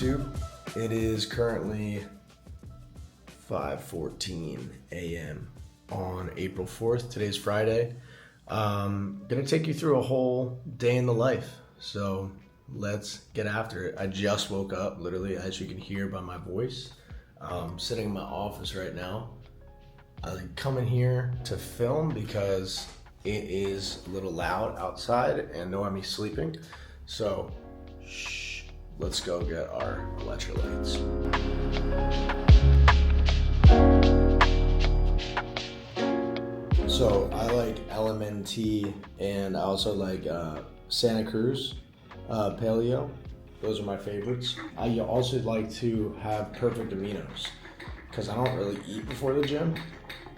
YouTube? It is currently 5:14 a.m. on April 4th. Today's Friday. Gonna take you through a whole day in the life. So let's get after it. I just woke up, literally, as you can hear by my voice. Sitting in my office right now. I come in here to film because it is a little loud outside and no one me sleeping. So, let's go get our electrolytes. So I like LMNT and I also like Santa Cruz Paleo. Those are my favorites. I also like to have perfect aminos because I don't really eat before the gym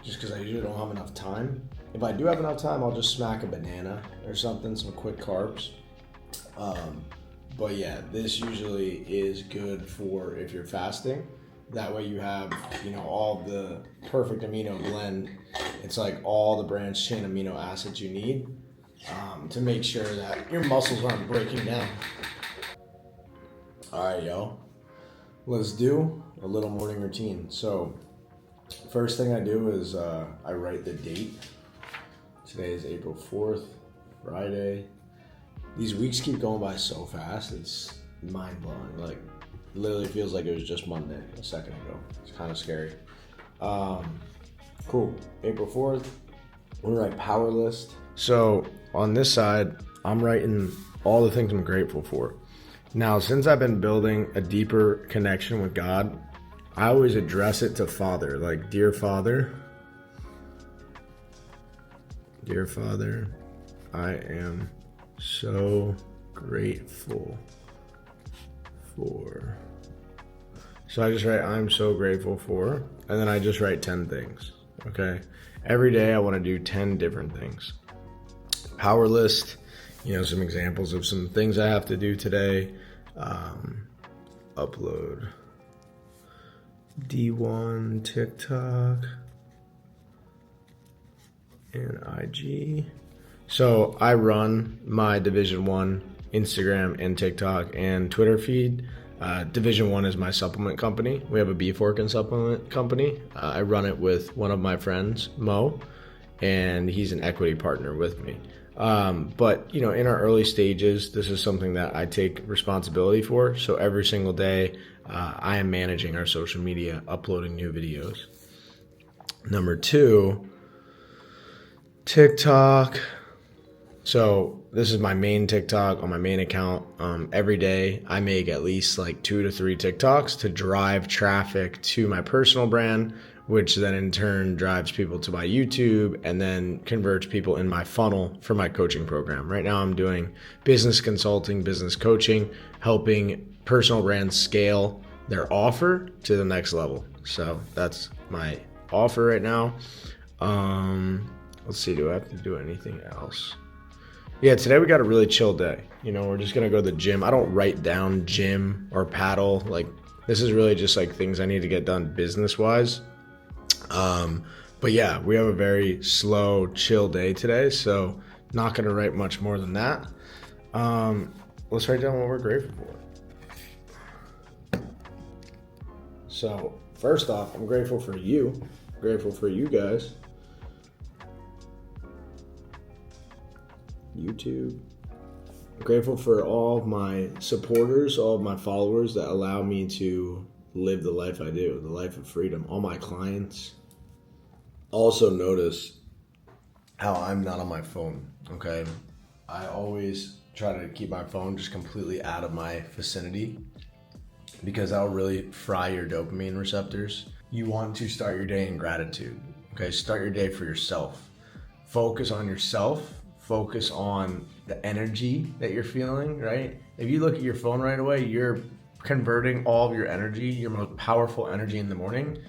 just because I usually don't have enough time. If I do have enough time, I'll just smack a banana or something, some quick carbs. But yeah, this usually is good for if you're fasting. That way you have, all the perfect amino blend. It's like all the branched chain amino acids you need to make sure that your muscles aren't breaking down. All right, yo, let's do a little morning routine. So first thing I do is I write the date. Today is April 4th, Friday. These weeks keep going by so fast, it's mind-blowing. Like, literally feels like it was just Monday a second ago. It's kind of scary. Cool, April 4th, I'm gonna write power list. So on this side, I'm writing all the things I'm grateful for. Now, since I've been building a deeper connection with God, I always address it to Father, like, Dear Father, I am so grateful for. So I just write, I'm so grateful for, and then I just write 10 things, okay? Every day I want to do 10 different things. Power list, some examples of some things I have to do today. Upload D1, TikTok, and IG. So I run my Division 1 Instagram and TikTok and Twitter feed. Division 1 is my supplement company. We have a beef organ supplement company. I run it with one of my friends, Mo, and he's an equity partner with me. But in our early stages, this is something that I take responsibility for. So every single day, I am managing our social media, uploading new videos. Number 2, TikTok. So this is my main TikTok on my main account. Every day I make at least like 2 to 3 TikToks to drive traffic to my personal brand, which then in turn drives people to my YouTube and then converts people in my funnel for my coaching program. Right now I'm doing business consulting, business coaching, helping personal brands scale their offer to the next level. So that's my offer right now. Let's see, do I have to do anything else? Yeah, today we got a really chill day. We're just going to go to the gym. I don't write down gym or paddle. Like, this is really just like things I need to get done business-wise. But yeah, we have a very slow, chill day today, so not going to write much more than that. Let's write down what we're grateful for. So, first off, I'm grateful for you. I'm grateful for you guys. YouTube. I'm grateful for all of my supporters, all of my followers that allow me to live the life I do, the life of freedom, all my clients. Also notice how I'm not on my phone, okay? I always try to keep my phone just completely out of my vicinity because that'll really fry your dopamine receptors. You want to start your day in gratitude, okay? Start your day for yourself. Focus on yourself. Focus on the energy that you're feeling, right? If you look at your phone right away, you're converting all of your energy, your most powerful energy in the morning,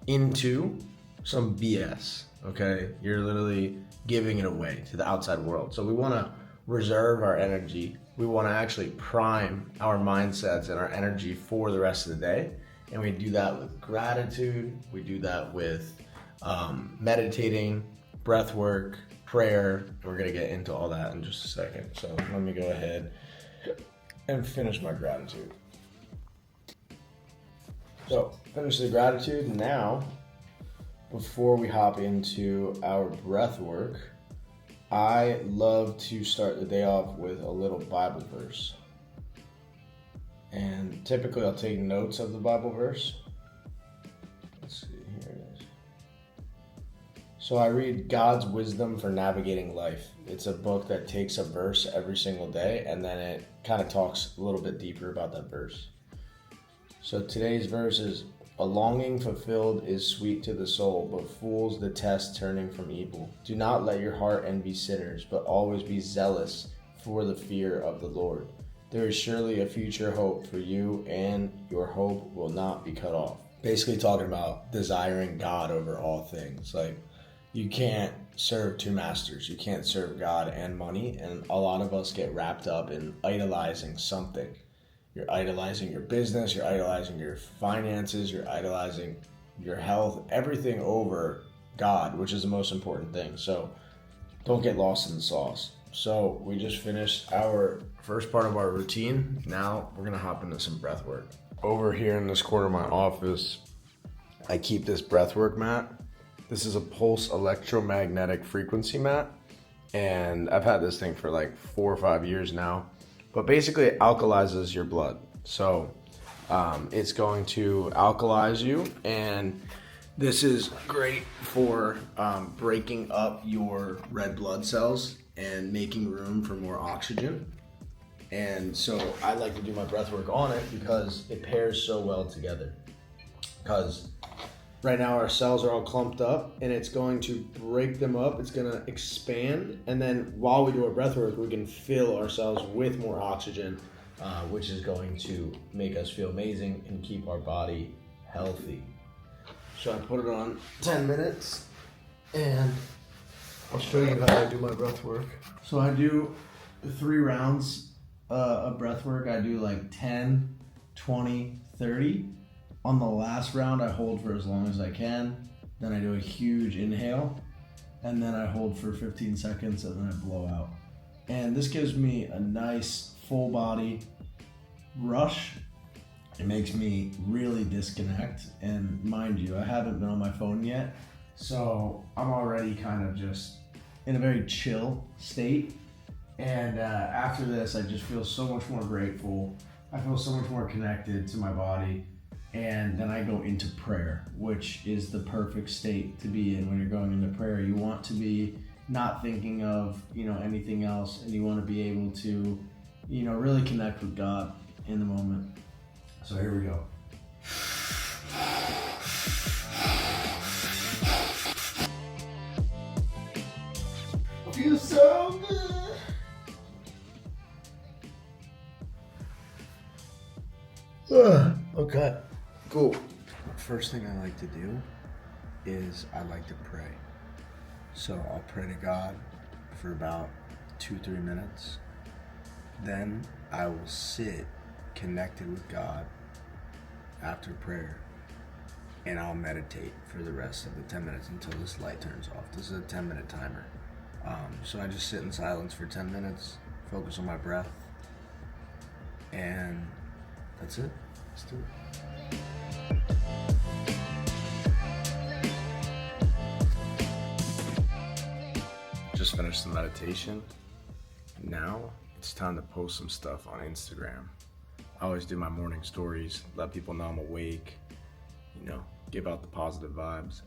into some BS, okay? You're literally giving it away to the outside world. So we want to reserve our energy. We want to actually prime our mindsets and our energy for the rest of the day. And we do that with gratitude. We do that with meditating, breath work, prayer. We're going to get into all that in just a second. So let me go ahead and finish my gratitude. So, finish the gratitude. Now, before we hop into our breath work, I love to start the day off with a little Bible verse. And typically I'll take notes of the Bible verse. Let's see, here it is. So I read God's Wisdom for Navigating Life. It's a book that takes a verse every single day, and then it kind of talks a little bit deeper about that verse. So today's verse is, "A longing fulfilled is sweet to the soul, but fools detest turning from evil. Do not let your heart envy sinners, but always be zealous for the fear of the Lord. There is surely a future hope for you, and your hope will not be cut off." Basically talking about desiring God over all things. Like, you can't serve two masters. You can't serve God and money, and a lot of us get wrapped up in idolizing something. You're idolizing your business, you're idolizing your finances, you're idolizing your health, everything over God, which is the most important thing. So don't get lost in the sauce. So we just finished our first part of our routine. Now we're gonna hop into some breath work. Over here in this corner of my office, I keep this breath work mat. This is a pulse electromagnetic frequency mat, and I've had this thing for like 4 or 5 years now. But basically it alkalizes your blood. So it's going to alkalize you, and this is great for breaking up your red blood cells and making room for more oxygen. And so I like to do my breath work on it because it pairs so well together. Because right now our cells are all clumped up, and it's going to break them up. It's going to expand, and then while we do our breath work, we can fill ourselves with more oxygen, which is going to make us feel amazing and keep our body healthy. So I put it on 10 minutes, and I'll show you how I do my breath work. So I do 3 rounds of breath work. I do like 10, 20, 30. On the last round, I hold for as long as I can. Then I do a huge inhale, and then I hold for 15 seconds, and then I blow out. And this gives me a nice full body rush. It makes me really disconnect. And mind you, I haven't been on my phone yet, so I'm already kind of just in a very chill state. And after this, I just feel so much more grateful. I feel so much more connected to my body. And then I go into prayer, which is the perfect state to be in when you're going into prayer. You want to be not thinking of, anything else, and you want to be able to, really connect with God in the moment. So here we go. It feels so good. Okay. Cool. First thing I like to do is I like to pray. So I'll pray to God for about 2-3 minutes. Then I will sit connected with God after prayer, and I'll meditate for the rest of the 10 minutes until this light turns off. This is a 10-minute timer. So I just sit in silence for 10 minutes, focus on my breath, and that's it. Let's do it. Just finished the meditation. Now it's time to post some stuff on Instagram. I always do my morning stories, let people know I'm awake, give out the positive vibes.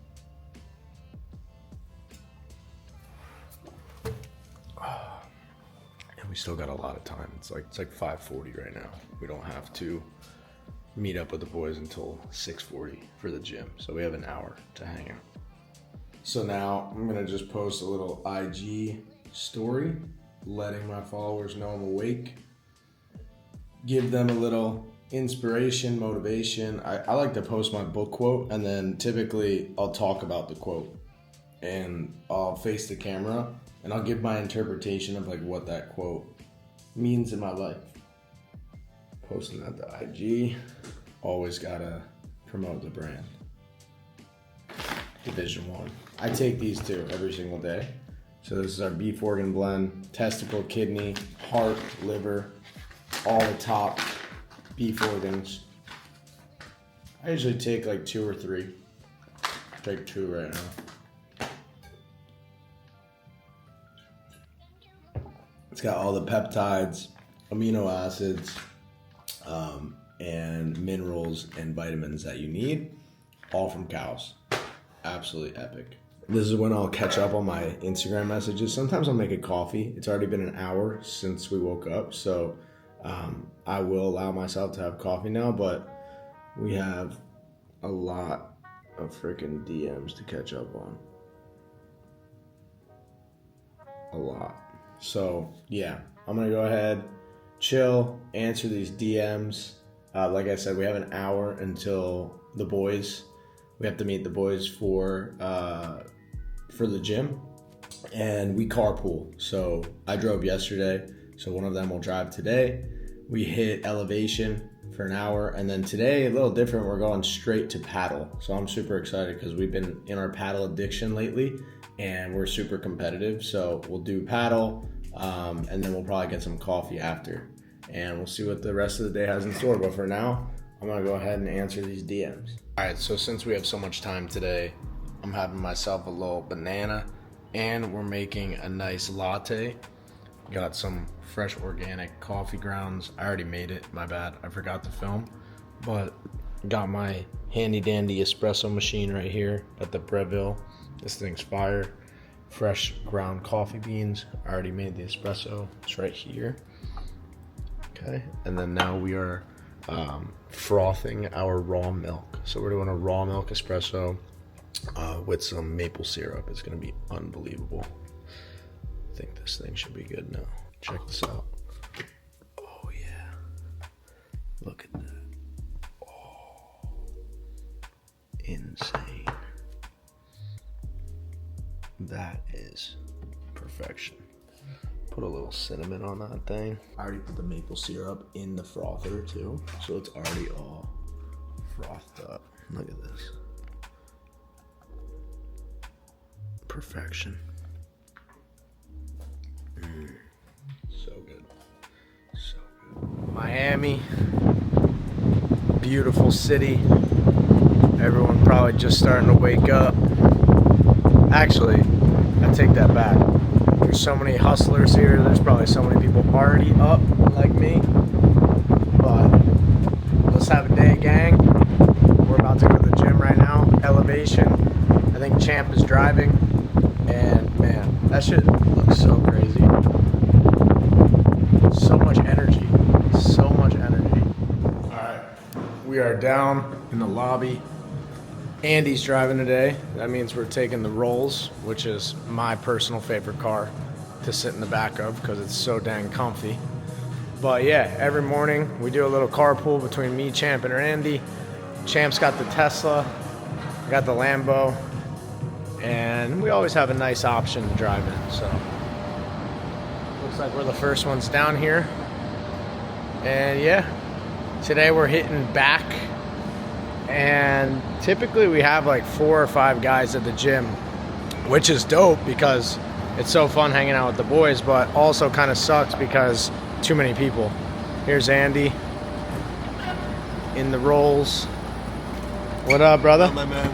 And we still got a lot of time. It's like 5:40 right now. We don't have to meet up with the boys until 6:40 for the gym. So we have an hour to hang out. So now I'm gonna just post a little IG story, letting my followers know I'm awake. Give them a little inspiration, motivation. I like to post my book quote, and then typically I'll talk about the quote, and I'll face the camera, and I'll give my interpretation of what that quote means in my life. Posting that to IG, always gotta promote the brand. Division 1. I take these 2 every single day. So this is our beef organ blend, testicle, kidney, heart, liver, all the top beef organs. I usually take like 2 or 3. Take 2 right now. It's got all the peptides, amino acids, and minerals and vitamins that you need, all from cows. Absolutely epic. This is when I'll catch up on my Instagram messages. Sometimes I'll make a coffee. It's already been an hour since we woke up, so I will allow myself to have coffee now, but we have a lot of freaking DMs to catch up on. A lot. So, yeah, I'm going to go ahead, chill, answer these DMs. Like I said, we have an hour until the boys. We have to meet the boys for the gym, and we carpool. So I drove yesterday, so one of them will drive today. We hit elevation for an hour, and then today, a little different, we're going straight to paddle. So I'm super excited because we've been in our paddle addiction lately, and we're super competitive. So we'll do paddle, and then we'll probably get some coffee after, and we'll see what the rest of the day has in store. But for now, I'm gonna go ahead and answer these DMs. All right, so since we have so much time today, I'm having myself a little banana, and we're making a nice latte. Got some fresh organic coffee grounds. I already made it, my bad, I forgot to film. But got my handy dandy espresso machine right here at the Breville. This thing's fire. Fresh ground coffee beans. I already made the espresso. It's right here. Okay, and then now we are frothing our raw milk. So we're doing a raw milk espresso with some maple syrup. It's gonna be unbelievable. I think this thing should be good now. Check this out. Oh yeah, look at that. Oh, insane. That is perfection. Put a little cinnamon on that thing. I already put the maple syrup in the frother too, so it's already all frothed up. Look at this. Perfection. So good. So good. Miami. Beautiful city. Everyone probably just starting to wake up. Actually, I take that back. There's so many hustlers here. There's probably so many people already up like me. But let's have a day, gang. We're about to go to the gym right now. Elevation. I think Champ is driving. And man, that shit looks so crazy. So much energy. So much energy. Alright. We are down in the lobby. Andy's driving today. That means we're taking the Rolls, which is my personal favorite car to sit in the back of because it's so dang comfy. But yeah, every morning we do a little carpool between me, Champ, and Andy. Champ's got the Tesla, I got the Lambo, and we always have a nice option to drive in. So looks like we're the first ones down here. And yeah, today we're hitting back. And typically we have like 4 or 5 guys at the gym, which is dope because it's so fun hanging out with the boys, but also kind of sucks because too many people. Here's Andy in the Rolls. What up, brother? What up, my man?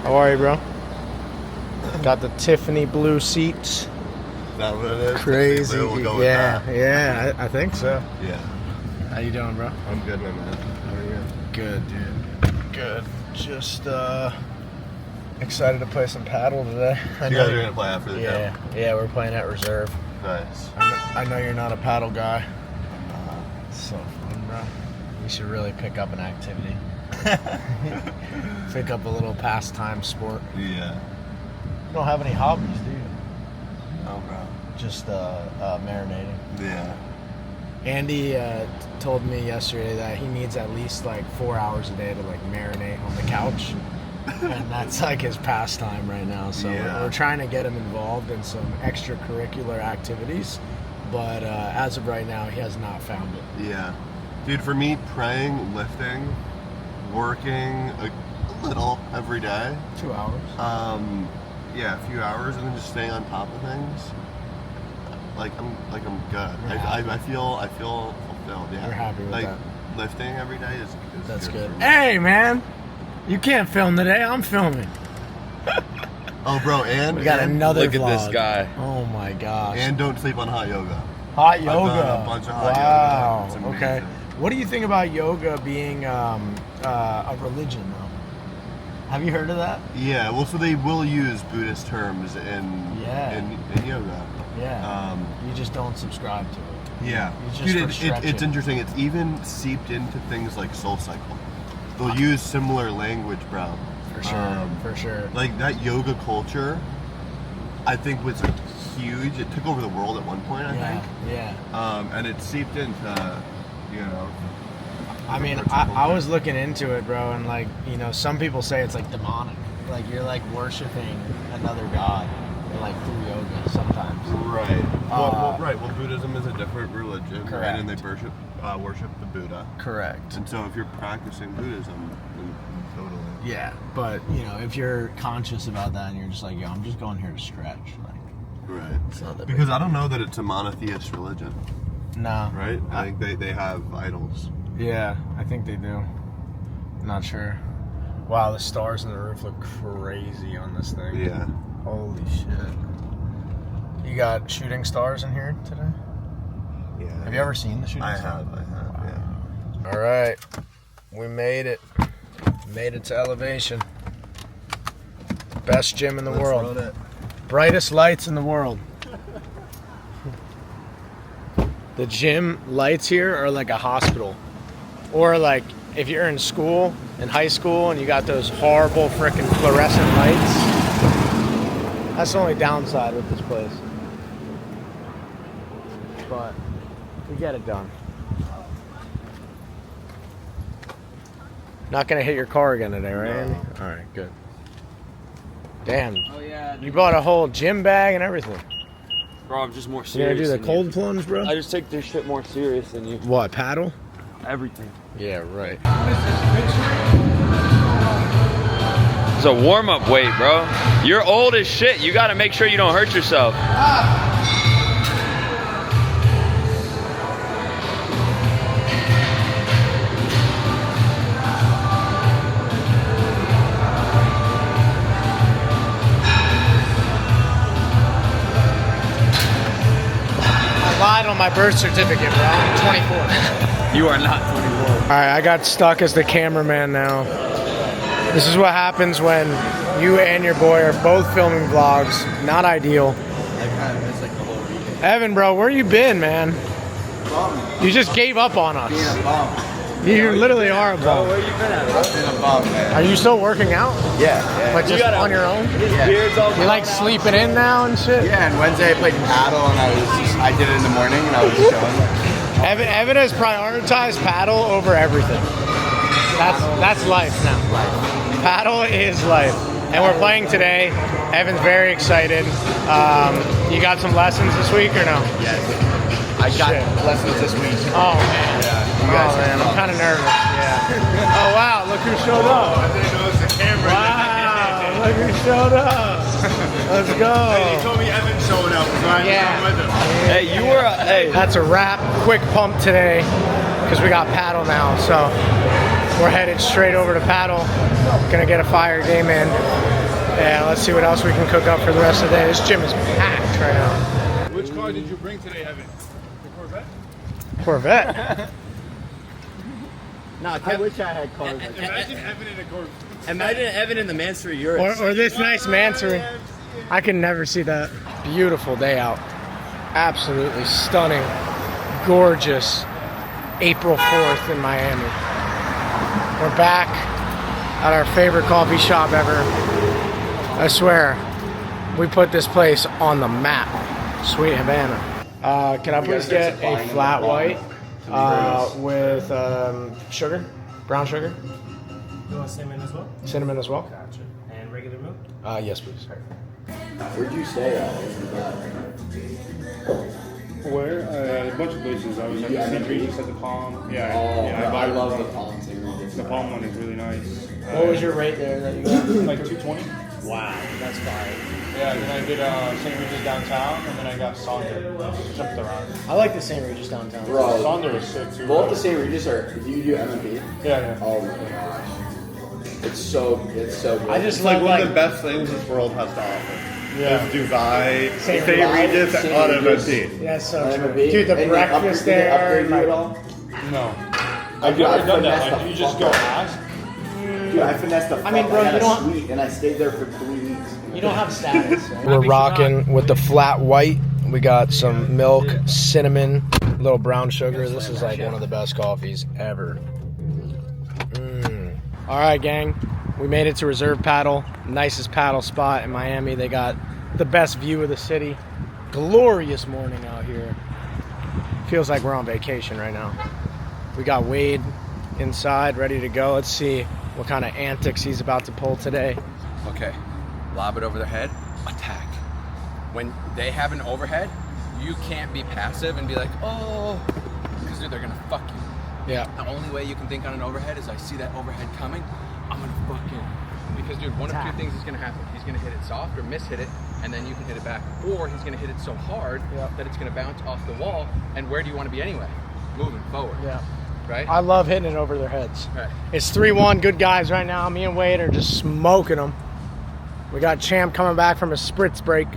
How are you, bro? Got the Tiffany blue seats. Is that what it is? Crazy. We'll go with Yeah, that. yeah, I think so. Yeah. How you doing, bro? I'm good, my man. How are you? Good, dude. Good. Just excited to play some paddle today. You guys are gonna play after the Yeah, yeah, we're playing at reserve. Nice. I know you're not a paddle guy. So fun, bro. We should really pick up an activity. Pick up a little pastime sport. Yeah. You don't have any hobbies, do you? No, bro. Just marinating. Yeah. Andy told me yesterday that he needs at least like 4 hours a day to like marinate on the couch. And that's like his pastime right now. So Yeah. we're trying to get him involved in some extracurricular activities. But as of right now, he has not found it. Yeah. Dude, for me, praying, lifting, working a little every day. 2 hours. Yeah, a few hours, and then just staying on top of things. I'm good. You're happy. I feel fulfilled. Yeah. You're happy with like, that. lifting every day is That's good. for me. Hey, man. You can't film today. I'm filming. Oh, bro, and We got another Look vlog. at this guy. Oh, my gosh. And don't sleep on hot yoga. Hot I've yoga. done a bunch of hot wow. yoga. It's amazing. Okay. What do you think about yoga being a religion, though? Have you heard of that? Yeah, well, so they will use Buddhist terms in yoga. Yeah. You just don't subscribe to it. Yeah. It's just Dude, for stretching. it's interesting. It's even seeped into things like Soul Cycle. They'll use similar language, bro. For sure. For sure. Like that yoga culture, I think was huge. It took over the world at one point, I think. Yeah. And it seeped into, you know. I mean, I was looking into it, bro, and like, you know, some people say it's like demonic. Like you're like worshiping another god, like through yoga sometimes. Right. Well, Buddhism is a different religion, Correct. right? And they worship the Buddha. Correct. And so if you're practicing Buddhism, then totally. Yeah, but you know, if you're conscious about that and you're just like, yo, I'm just going here to stretch, like, Right. it's not that Because I don't know that it's a monotheist religion, no. right? I think they have idols. Yeah, I think they do. Not sure. Wow, the stars in the roof look crazy on this thing. Yeah. Holy shit. You got shooting stars in here today? Yeah. Have you ever seen the shooting I star? have, yeah. All right, we made it. Made it to elevation. Best gym in the world. Run it. Brightest lights in the world. The gym lights here are like a hospital. Or like if you're in school, in high school, and you got those horrible frickin' fluorescent lights. That's the only downside with this place. But we get it done. Not gonna hit your car again today, right, Andy? All right, good. Damn. Oh yeah. You bought a whole gym bag and everything. Bro, I'm just more You serious. gonna do the than cold you. plunge, bro? I just take this shit more serious than you. What, paddle? Everything. Yeah, right. It's a warm-up weight, bro. You're old as shit. You gotta make sure you don't hurt yourself. I lied on my birth certificate, bro. I'm 24. You are not 24. All right, I got stuck as the cameraman now. This is what happens when you and your boy are both filming vlogs. Not ideal. I kind of missed like the whole weekend. Evan, bro, where you been, man? You just gave up on us. Being a bum. You literally are a bum. Where you been at, bro? Being a bum, man. Are you still working out? Yeah. Like just on your own? Yeah. Beard's all You like sleeping in now and shit? Yeah, and Wednesday I played paddle and I did it in the morning and I was just chilling. Evan has prioritized paddle over everything. That's life now. Paddle is life. And we're playing today. Evan's very excited. You got some lessons this week or no? Yes. I got Shit. lessons this week. Oh man. You guys Oh man, I'm kind of nervous. Yeah. Oh wow, look who showed up. I didn't know it was the camera. Wow, look who showed up. Let's go. He told me Evan showing up, so I Yeah. with him. Hey, you were hey. That's a wrap. Quick pump today because we got paddle now. So we're headed straight over to paddle. Gonna get a fire game in. And let's see what else we can cook up for the rest of the day. This gym is packed right now. Which car did you bring today, Evan? The Corvette? Corvette. I wish I had cars. Imagine Evan in a Corvette. Imagine Evan in the Mansory Urus. Or this nice Mansory. I can never see that. Beautiful day out. Absolutely stunning, gorgeous April 4th in Miami. We're back at our favorite coffee shop ever. I swear, we put this place on the map. Sweet Havana. Can I please get a flat white with sugar, brown sugar, You want cinnamon as well? cinnamon as well? Gotcha. And regular milk? Yes, please. Where'd you stay at? Where? A bunch of places. I was at the St. Regis at the Palm. Yeah, I I love bought the palm thing. the Palm one is really nice. What was your rate there that you got? Like 220? Wow, that's fire. Yeah, then I did St. Regis downtown, and then I got Sonder. Jumped around. I like the St. Regis downtown. Bro, Sonder is sick too. both the St. Regis are. Do you do M&B? Yeah. Oh my gosh, it's so good. I just It's love like one of the best things this world has to offer. Yeah. Is Dubai, St. St. Regis, St. on Regis. M&B. Yeah, so true. M&B. Dude, the And they breakfast did they there. upgrade you at all? No. I've never done that. Like, you just go ask. Dude, I finessed the fuck. I mean, bro, I got you a don't- suite and I stayed there for 3 weeks. You don't have status. Right? We're rocking with the flat white. We got some milk, cinnamon, little brown sugar. This is like one of the best coffees ever. All right, gang. We made it to Reserve Paddle, nicest paddle spot in Miami. They got the best view of the city. Glorious morning out here. Feels like we're on vacation right now. We got Wade inside, ready to go. Let's see what kind of antics he's about to pull today. Okay, lob it over their head, attack. When they have an overhead, you can't be passive and be like, oh, because dude, they're gonna fuck you. Yeah. The only way you can think on an overhead is I see that overhead coming, I'm gonna fuck him. Because dude, one of two things is gonna happen. He's gonna hit it soft or miss-hit it, and then you can hit it back. Or he's gonna hit it so hard that it's gonna bounce off the wall, and where do you wanna be anyway? Moving forward. Yeah. Right? I love hitting it over their heads. Right. It's 3-1, good guys right now. Me and Wade are just smoking them. We got Champ coming back from a spritz break.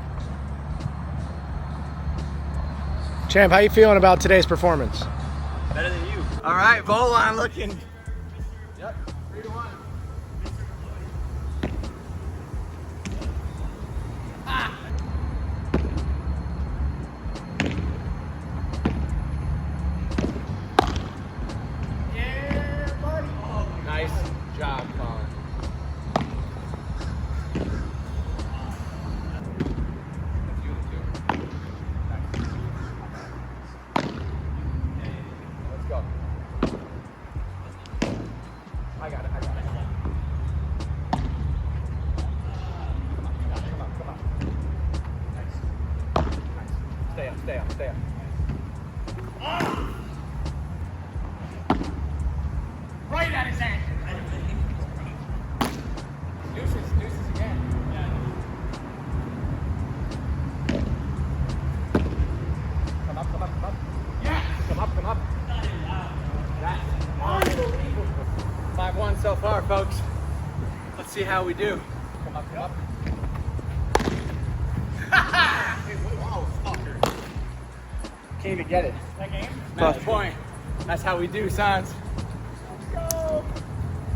Champ, how you feeling about today's performance? Better than you. All right, bowl line looking. Yep, 3-1. Nice job, Colin. Let's go. I got it. Come on. Nice. Stay up. Right at his ankle. Deuces again. Come up. Yeah. Come up. That's unbelievable. 5-1 so far, folks. Let's see how we do. Come up. Can't even get it. That game? Match point. That's how we do, Sons. Let's go.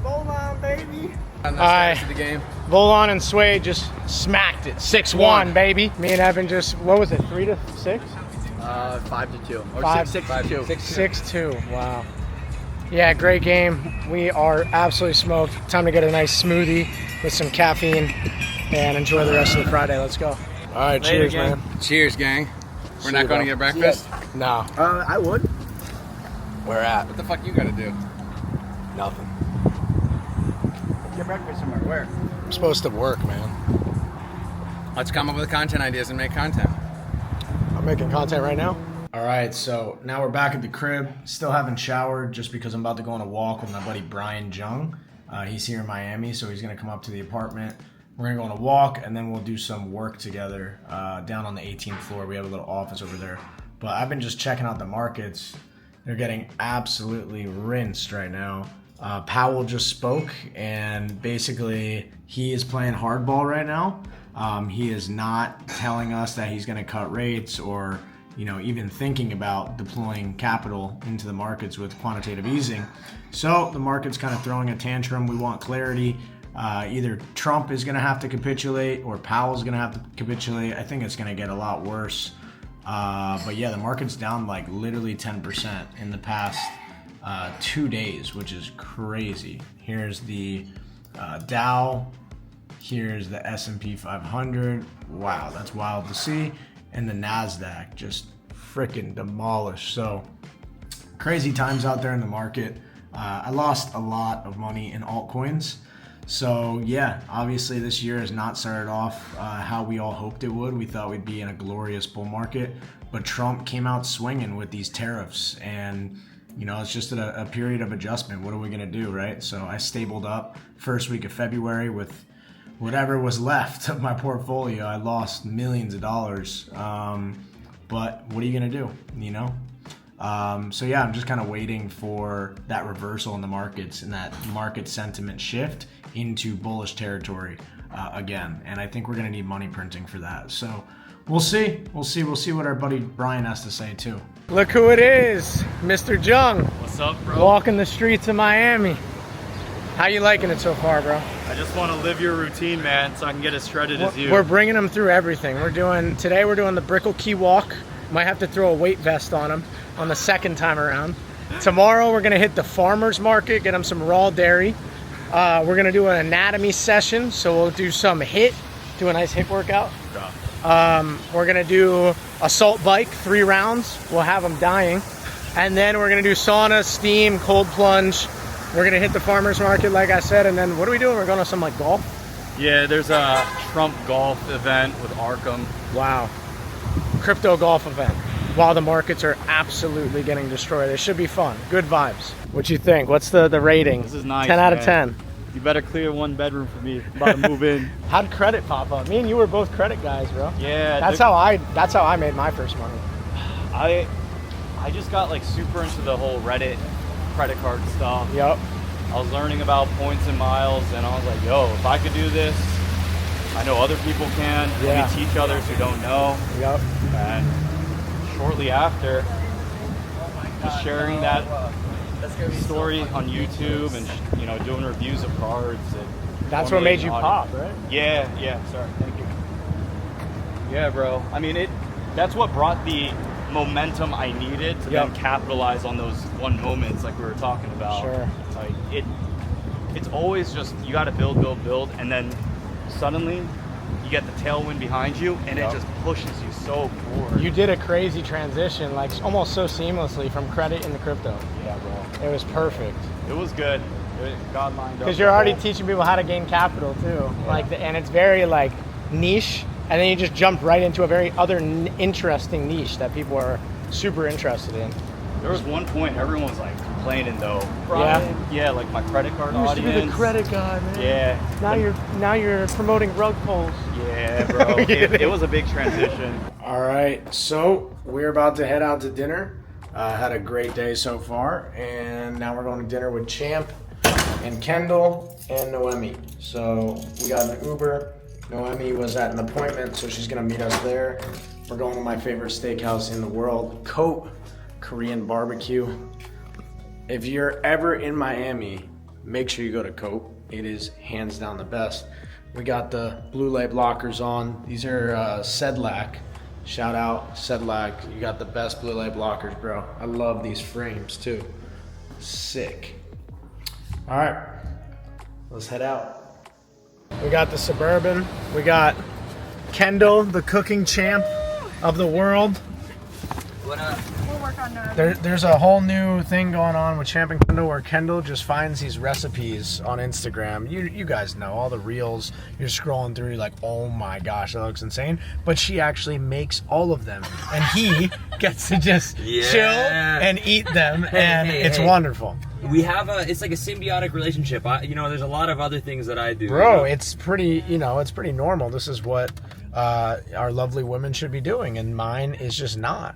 Bowl line, baby. On the Alright. status of the game. Volon and Swade just smacked it. 6-1, baby. Me and Evan just, what was it, 3-6? 5-2. Or 5-2. 6-2. 6-2, wow. Yeah, great game. We are absolutely smoked. Time to get a nice smoothie with some caffeine and enjoy the rest of the Friday. Let's go. All right, Later, cheers, gang. man. Cheers, gang. We're See not you, going to bro. get breakfast? No. I would. Where at? What the fuck you gotta do? Nothing. Get breakfast somewhere. Where? I'm supposed to work, man. Let's come up with content ideas and make content. I'm making content right now. All right, so now we're back at the crib. Still haven't showered just because I'm about to go on a walk with my buddy Brian Jung. He's here in Miami, so he's gonna come up to the apartment. We're gonna go on a walk, and then we'll do some work together down on the 18th floor. We have a little office over there. But I've been just checking out the markets. They're getting absolutely rinsed right now. Powell just spoke, and basically he is playing hardball right now. He is not telling us that he's gonna cut rates or even thinking about deploying capital into the markets with quantitative easing. So the market's kind of throwing a tantrum. We want clarity. Either Trump is going to have to capitulate or Powell's going to have to capitulate. I think it's going to get a lot worse. But yeah, the market's down like literally 10% in the past 2 days, which is crazy. Here's the Dow. Here's the S&P 500. Wow, that's wild to see. And the NASDAQ just freaking demolished. So crazy times out there in the market. I lost a lot of money in altcoins. So yeah, obviously this year has not started off how we all hoped it would. We thought we'd be in a glorious bull market, but Trump came out swinging with these tariffs, and it's just a period of adjustment. What are we gonna do, right? So I stabled up first week of February with whatever was left of my portfolio. I lost millions of dollars. But what are you gonna do, you know? So yeah, I'm just kind of waiting for that reversal in the markets and that market sentiment shift into bullish territory again. And I think we're gonna need money printing for that. So we'll see. We'll see what our buddy Brian has to say too. Look who it is, Mr. Jung. What's up, bro? Walking the streets of Miami. How you liking it so far, bro? I just want to live your routine, man, so I can get as shredded as you. We're bringing them through everything. Today we're doing the Brickell Key Walk. Might have to throw a weight vest on them on the second time around. Tomorrow we're gonna hit the farmer's market, get them some raw dairy. We're gonna do an anatomy session, so we'll do some do a nice HIIT workout. We're gonna do assault bike, 3 rounds. We'll have them dying. And then we're gonna do sauna, steam, cold plunge. We're gonna hit the farmer's market, like I said, and then what are we doing? We're going to some like golf? Yeah, there's a Trump golf event with Arkham. Wow. Crypto golf event. While the markets are absolutely getting destroyed. It should be fun. Good vibes. What you think? What's the rating? This is nice, 10 out of man. 10. You better clear 1 bedroom for me. I'm about to move in. How'd credit pop up? Me and you were both credit guys, bro. Yeah. That's how I made my first money. I just got like super into the whole Reddit credit card stuff. Yep. I was learning about points and miles, and I was like, yo, if I could do this, I know other people can. Yeah. We teach others who don't know. Yep. And shortly after, just sharing that story on YouTube and doing reviews of cards. And That's what made you pop, right? Yeah. Sorry, thank you. Yeah, bro. I mean, that's what brought the momentum I needed to then capitalize on those one moments like we were talking about. Sure. Like it's always just you got to build, and then suddenly you get the tailwind behind you, and it just pushes you so forward. You did a crazy transition, like almost so seamlessly from credit into crypto. Yeah, bro. It was perfect. It was good. God lined up. Because you're already teaching people how to gain capital too. Yeah. And it's very like niche, and then you just jumped right into a very other interesting niche that people are super interested in. There was one point everyone was like complaining though. Brian, yeah, like my credit card audience. You used to be the credit guy, man. Yeah. Now you're promoting rug pulls. Yeah, bro. it was a big transition. All right, so we're about to head out to dinner. Had a great day so far, and now we're going to dinner with Champ and Kendall and Noemi. So we got an Uber. Noemi was at an appointment, so she's gonna meet us there. We're going to my favorite steakhouse in the world, Coat Korean Barbecue. If you're ever in Miami, make sure you go to Coat. It is hands down the best. We got the blue light blockers on. These are Sedlac. Shout out Sedlac. You got the best blue light blockers, bro. I love these frames too. Sick. All right, let's head out. We got the Suburban. We got Kendall, the cooking champ of the world. What up? We'll work on There's a whole new thing going on with Champ and Kendall where Kendall just finds these recipes on Instagram. You guys know all the reels. You're scrolling through, you're like, oh my gosh, that looks insane. But she actually makes all of them, and he gets to just chill and eat them, and it's wonderful. We have it's like a symbiotic relationship. There's a lot of other things that I do. Bro, it's pretty normal. This is what our lovely women should be doing, and mine is just not.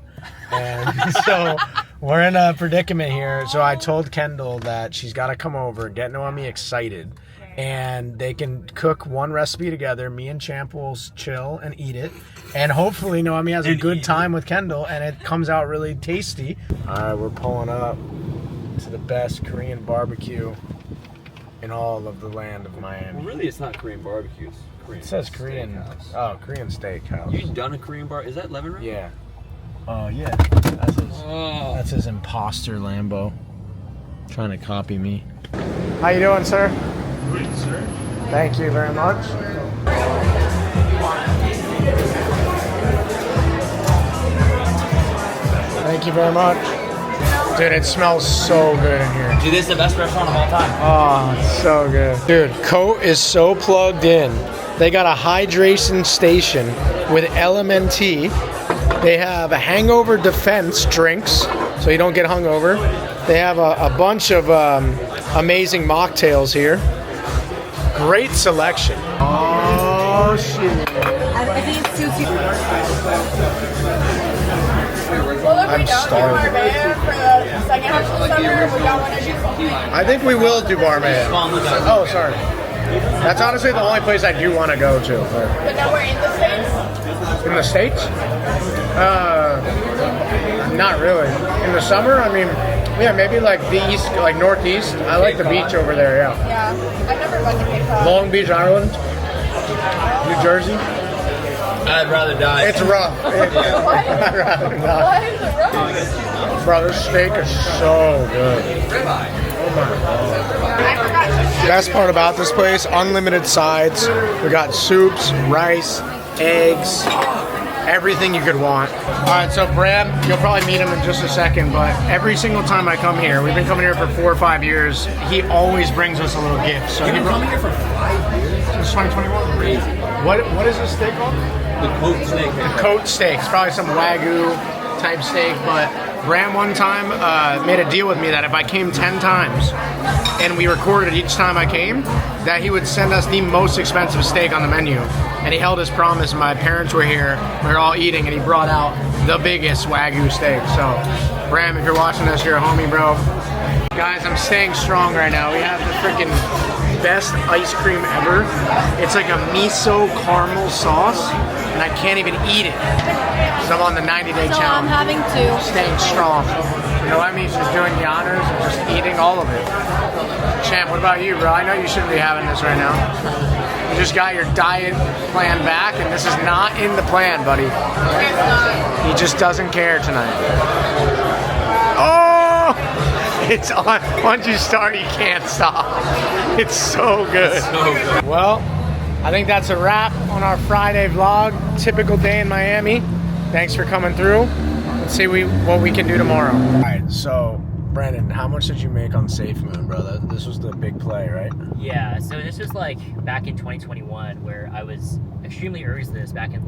And so we're in a predicament here. So I told Kendall that she's got to come over, get Noemi excited, and they can cook one recipe together. Me and Champ will chill and eat it, and hopefully Noemi has a good time with Kendall, and it comes out really tasty. All right, we're pulling up to the best Korean barbecue in all of the land of Miami. Well, really, it's not Korean barbecue. It's Korean. It says Korean. Steakhouse. Oh, Korean steakhouse. You done a Korean bar? Is that Levin right? Yeah. Oh yeah. That's his imposter Lambo. Trying to copy me. How you doing, sir? Good, sir. Thank you very much. Thank you very much. Dude, it smells so good in here. Dude, this is the best restaurant of all time. Oh, it's so good. Dude, Coat is so plugged in. They got a hydration station with LMNT. They have a hangover defense drinks, so you don't get hungover. They have a bunch of amazing mocktails here. Great selection. Oh, Oh shit. I think it's too cheap. Well, if I'm we don't do starving. Marbella for the second half of the summer, we don't want to do something. I think we will do Barmaid. Oh, sorry. That's honestly the only place I do want to go to. But now we're in the States. In the States? Not really. In the summer, I mean, yeah, maybe like the east, like northeast. I like the beach over there, yeah. Yeah, I've never been to Cape Cod. Long Beach, Ireland, New Jersey. I'd rather die. It's rough. I'd rather die. Why is it rough? Bro, this steak is so good. Oh my god. I forgot to Best part about this place, unlimited sides. We got soups, rice, eggs, everything you could want. Alright, so Brad, you'll probably meet him in just a second, but every single time I come here, we've been coming here for 4 or 5 years, he always brings us a little gift. So You've been coming here for 5 years? Since 2021. Crazy. What is this steak called? The coat steak. The coat steak. It's probably some Wagyu type steak, but Bram one time made a deal with me that if I came 10 times and we recorded each time I came, that he would send us the most expensive steak on the menu. And he held his promise. My parents were here, we were all eating, and he brought out the biggest Wagyu steak. So, Bram, if you're watching this, you're a homie, bro. Guys, I'm staying strong right now. We have the freaking best ice cream ever. It's like a miso caramel sauce, and I can't even eat it because I'm on the 90-day So challenge. I'm having two. Staying strong. You know what I mean? She's doing the honors and just eating all of it. Champ, what about you, bro? I know you shouldn't be having this right now. You just got your diet plan back, and this is not in the plan, buddy. He just doesn't care tonight. Oh! It's on. Once you start, you can't stop. It's so good. Well, I think that's a wrap on our Friday vlog. Typical day in Miami. Thanks for coming through. Let's see what we can do tomorrow. All right, so Brandon, how much did you make on Safe Moon, bro? This was the big play, right? Yeah, so this was like back in 2021 where I was extremely early to this back in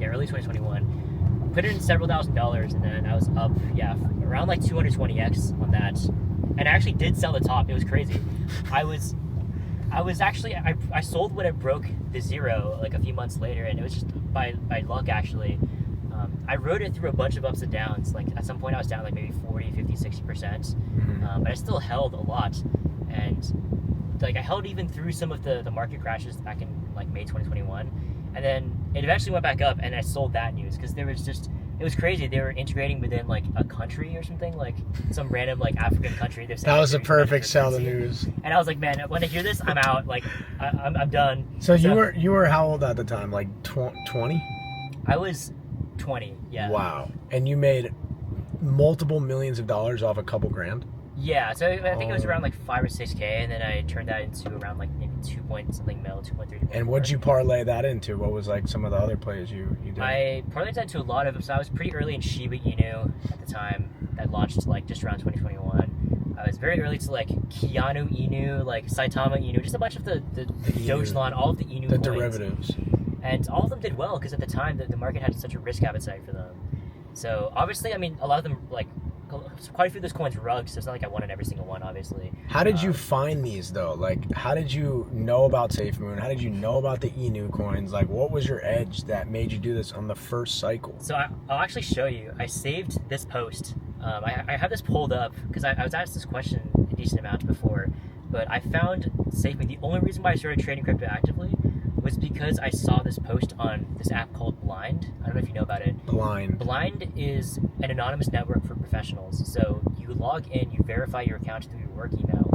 early 2021. Put in several $1,000s and then I was up, around like 220x on that. And I actually did sell the top. It was crazy. I sold when it broke the zero like a few months later, and it was just by luck actually. I rode it through a bunch of ups and downs. Like at some point I was down like maybe 40, 50, 60%. But I still held a lot. And like I held even through some of the market crashes back in like May 2021. And then it eventually went back up and I sold that news because it was crazy. They were integrating within like a country or something, like some random like African country. That was a perfect sell the news. And I was like, man, when I hear this, I'm out. Like I'm done. So you were how old at the time? Like 20? I was 20. Yeah. Wow. And you made multiple millions of dollars off a couple grand? Yeah, so I think it was around like 5 or 6K, and then I turned that into around like maybe 2.something mil, 2.3. And what'd you parlay that into? What was like some of the other plays you did? I parlayed that into a lot of them. So I was pretty early in Shiba Inu at the time. That launched like just around 2021. I was very early to like Keanu Inu, like Saitama Inu, just a bunch of the Dogecoin, all of the Inu the coins. derivatives. And all of them did well because at the time the market had such a risk appetite for them. So obviously, I mean, a lot of them like. Quite a few of those coins rugged, so it's not like I won on every single one, obviously. How did you find these, though? Like, how did you know about Safe Moon? How did you know about the Inu coins? Like, what was your edge that made you do this on the first cycle? So I'll actually show you. I saved this post. I have this pulled up because I was asked this question a decent amount before, but I found Safe Moon. The only reason why I started trading crypto actively was because I saw this post on this app called Blind. I don't know if you know about it. Blind is an anonymous network for professionals. So you log in, you verify your account through your work email,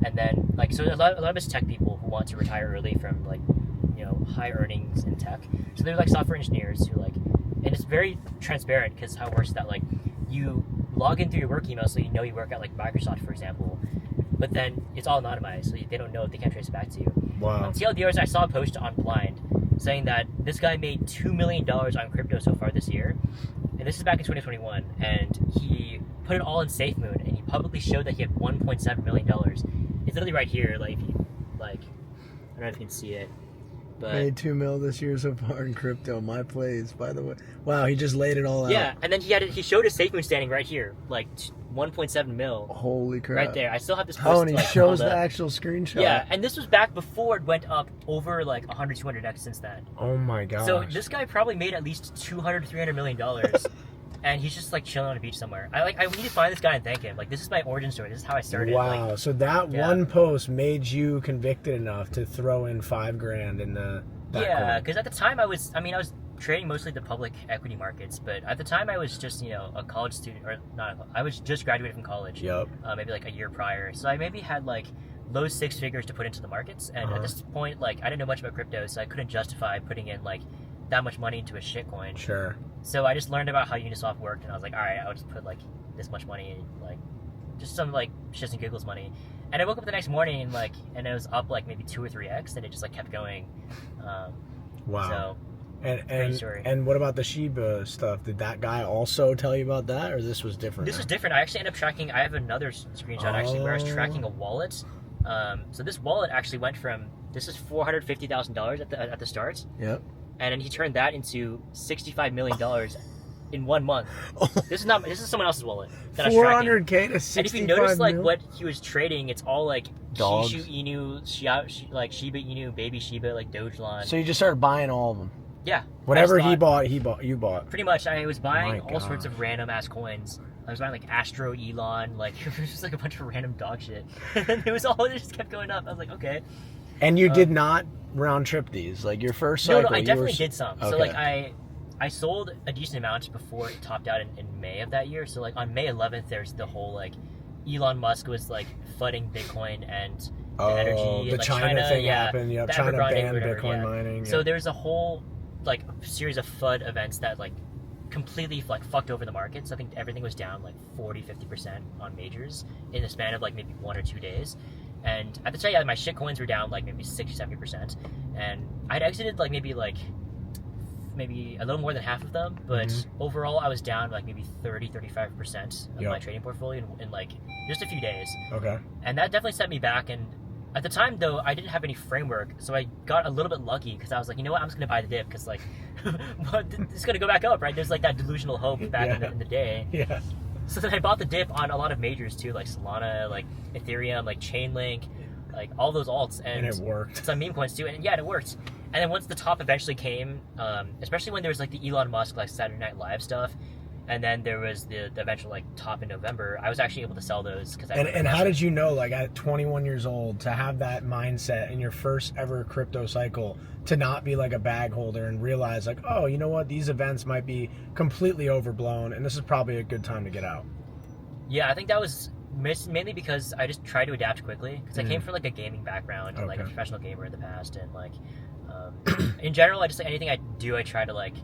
and then so a lot of us tech people who want to retire early from high earnings in tech. So they're like software engineers who and it's very transparent because how it works is that you log in through your work email, so you know you work at Microsoft, for example. But then it's all anonymized, so they don't know if they can't trace it back to you. Wow. On TLDRs, I saw a post on Blind saying that this guy made $2 million on crypto so far this year. And this is back in 2021. And he put it all in Safe Moon, and he publicly showed that he had $1.7 million. It's literally right here. I don't know if you can see it. But made $2 million this year so far in crypto. My plays, by the way. Wow, he just laid it all out. yeah, and then he showed his SafeMoon standing right here, like 1.7 mil. Holy crap! Right there. I still have this post. Oh, and he like, shows pulled the up. actual screenshot. Yeah, and this was back before it went up over like 100, 200x since then. Oh my god. So this guy probably made at least $200, $300 million. And he's just like chilling on a beach somewhere. I need to find this guy and thank him. Like, this is my origin story. This is how I started. Wow. Like, So that one post made you convicted enough to throw in $5,000 in the. Yeah, because at the time I was trading mostly the public equity markets, but at the time I was just, a college student, or not, I was just graduated from college. Yep. Maybe like a year prior. So I maybe had like low six figures to put into the markets. And at this point, like, I didn't know much about crypto, so I couldn't justify putting in like that much money into a shitcoin. Sure. So I just learned about how Uniswap worked, and I was like, all right, I'll just put like this much money, like just some like shits and giggles money. And I woke up the next morning and it was up like maybe 2 or 3x, and it just like kept going. Wow. So and what about the Shiba stuff? Did that guy also tell you about that, or this was different? This was different. I actually ended up tracking. I have another screenshot actually where I was tracking a wallet. So this wallet actually went from, this is $450,000 at the start. Yep. And then he turned that into $65 million in 1 month. This is someone else's wallet that I was tracking. $400K to $65 And if you notice like mil? what he was trading, it's all like Dogs. Shishu Inu, Shiba Inu, Baby Shiba, like Dogecoin. So you just started buying all of them. Yeah. Whatever I just thought- he bought, you bought. Pretty much, I was buying My all sorts gosh. of random ass coins. I was buying like Astro, Elon, like it was just like a bunch of random dog shit. And it just kept going up. I was like, okay. And you did not round trip these, like your first cycle. No, I definitely did some. Okay. So like I sold a decent amount before it topped out in May of that year. So like on May 11th, there's the whole like Elon Musk was like flooding Bitcoin and the energy. The like, China thing happened. Yep, the China Evergrande banned whatever, Bitcoin mining. So yeah. there's a whole like series of FUD events that like completely like fucked over the markets. I think everything was down like 40-50% on majors in the span of like maybe 1 or 2 days. And at the time, my shit coins were down like maybe 60-70%. And I'd exited like maybe a little more than half of them, but overall I was down like maybe 30-35% of my trading portfolio in like just a few days. Okay. And that definitely set me back. And at the time though, I didn't have any framework, so I got a little bit lucky because I was like, you know what, I'm just gonna buy the dip because like it's gonna go back up, right? There's like that delusional hope back in the day. Yeah. So then I bought the dip on a lot of majors too, like Solana, like Ethereum, like Chainlink, like all those alts, and it worked. Some meme coins too, and yeah, it worked. And then once the top eventually came, especially when there was like the Elon Musk like Saturday Night Live stuff, and then there was the eventual like top in November, I was actually able to sell those because. And how did you know, like at 21 years old, to have that mindset in your first ever crypto cycle, to not be like a bag holder and realize like, oh, you know what, these events might be completely overblown, and this is probably a good time to get out? Yeah, I think that was mainly because I just tried to adapt quickly because I came from like a gaming background, and like a professional gamer in the past, and like in general, I just like anything I do, I try to like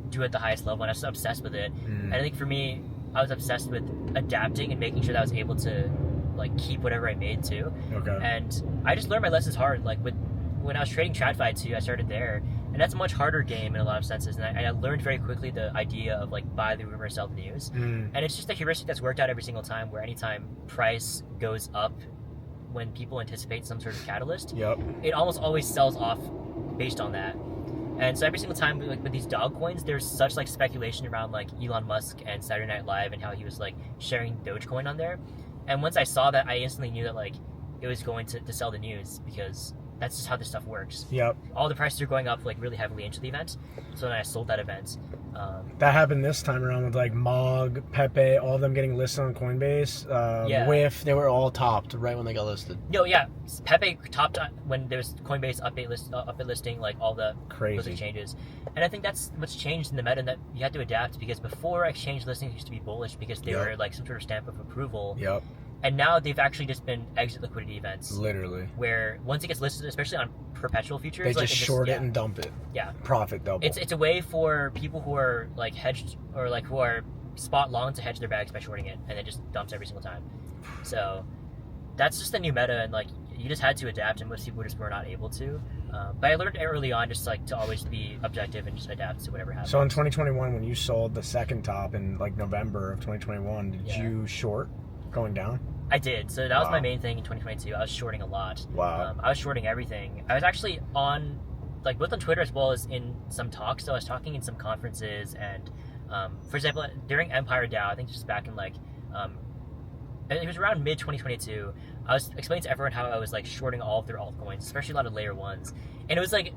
do at the highest level, and I'm just obsessed with it. And I think for me, I was obsessed with adapting and making sure that I was able to like keep whatever I made too. Okay. And I just learned my lessons hard. Like when I was trading TradFi too, I started there, and that's a much harder game in a lot of senses. And I learned very quickly the idea of like buy the rumor, sell the news. And it's just a heuristic that's worked out every single time. Where anytime price goes up, when people anticipate some sort of catalyst, it almost always sells off based on that. And so every single time, like with these dog coins, there's such like speculation around like Elon Musk and Saturday Night Live and how he was like sharing Dogecoin on there. And once I saw that, I instantly knew that like it was going to sell the news, because that's just how this stuff works. Yep. All the prices are going up like really heavily into the event. So then I sold that event. That happened this time around with like Mog, Pepe, all of them getting listed on Coinbase. Whiff, they were all topped right when they got listed. No, yeah, Pepe topped when there was Coinbase update listing, like all the those exchanges. And I think that's what's changed in the meta, that you had to adapt, because before exchange listings used to be bullish because they were like some sort of stamp of approval. Yep. And now they've actually just been exit liquidity events. Literally. Where once it gets listed, especially on perpetual futures, they just short it and dump it. Yeah. Profit double. It's a way for people who are like hedged, or like who are spot long, to hedge their bags by shorting it, and it just dumps every single time. So that's just the new meta, and like you just had to adapt, and most people just were not able to. But I learned early on just like to always be objective and just adapt to whatever happens. So in 2021, when you sold the second top in like November of 2021, did you short going down? I did. So that was my main thing in 2022. I was shorting a lot. Wow. I was shorting everything. I was actually on like both on Twitter as well as in some talks. So I was talking in some conferences, and for example, during Empire DAO, I think just back in like it was around mid 2022. I was explaining to everyone how I was like shorting all of their altcoins, especially a lot of layer ones, and it was like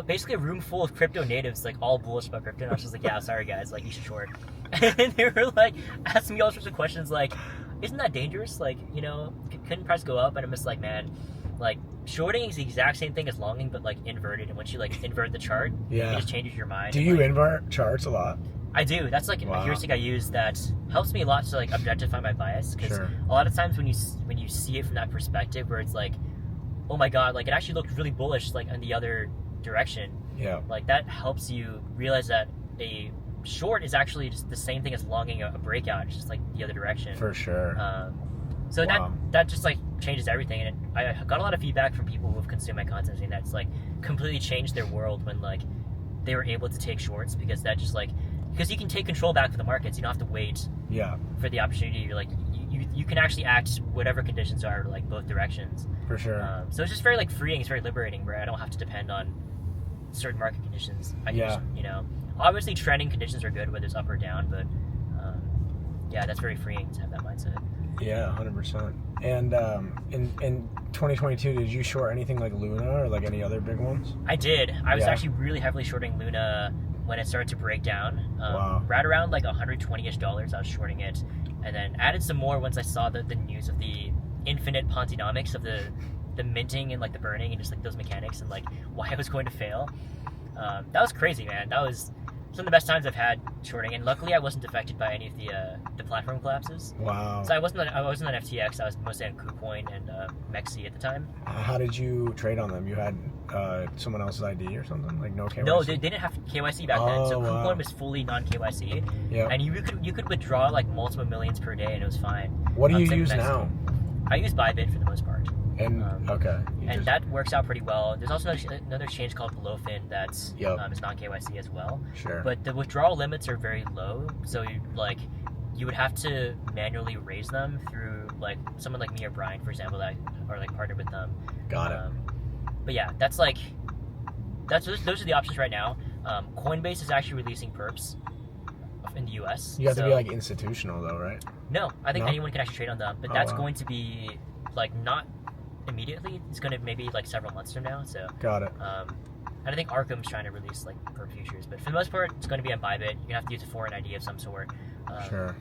basically a room full of crypto natives, like all bullish about crypto. And I was just like, yeah, sorry guys, like you should short. And they were like asking me all sorts of questions, like, isn't that dangerous? Like, you know, couldn't price go up? And I'm just like, man, like shorting is the exact same thing as longing, but like inverted. And once you like invert the chart, it just changes your mind. Do you invert charts a lot? I do. That's like a heuristic I use that helps me a lot to like objectify my bias. Because a lot of times when you see it from that perspective, where it's like, oh my god, like it actually looked really bullish, like in the other direction. Yeah. Like that helps you realize that a short is actually just the same thing as longing a breakout. It's just like the other direction. For sure. So that just like changes everything. And I got a lot of feedback from people who have consumed my content saying that's like completely changed their world when like they were able to take shorts, because that just like, because you can take control back for the markets. You don't have to wait for the opportunity. You're like, you can actually act whatever conditions are, like both directions. For sure. So it's just very like freeing. It's very liberating, where I don't have to depend on certain market conditions. I can just, you know, obviously trending conditions are good, whether it's up or down, but yeah, that's very freeing to have that mindset. Yeah, 100%. And in 2022, did you short anything like Luna or like any other big ones? I did. I was actually really heavily shorting Luna when it started to break down. Right around like $120-ish, I was shorting it, and then added some more once I saw the news of the infinite Ponzinomics of the minting and like the burning and just like those mechanics and like why it was going to fail. That was crazy, man. That was some of the best times I've had shorting, and luckily I wasn't affected by any of the platform collapses. Wow. So I wasn't on FTX. I was mostly on KuCoin and Mexi at the time. How did you trade on them? You had someone else's ID or something, like no KYC? No, they didn't have KYC back then. So KuCoin was fully non-KYC. Yeah. And you could withdraw like multiple millions per day and it was fine. What do you use now? I use Bybit for the most part. And and that works out pretty well. There's also another exchange called Blowfin that's is non-KYC as well. Sure. But the withdrawal limits are very low, so you would have to manually raise them through like someone like me or Brian, for example, that are like partnered with them. Got it. But yeah, those are the options right now. Coinbase is actually releasing perps in the US. You have to be like institutional though, right? No, I think anyone can actually trade on them, but that's going to be like not immediately. It's going to maybe like several months from now. So got it. And I think Arkham's trying to release like perp futures, but for the most part, it's going to be on Bybit. You're gonna have to use a foreign ID of some sort. Sure.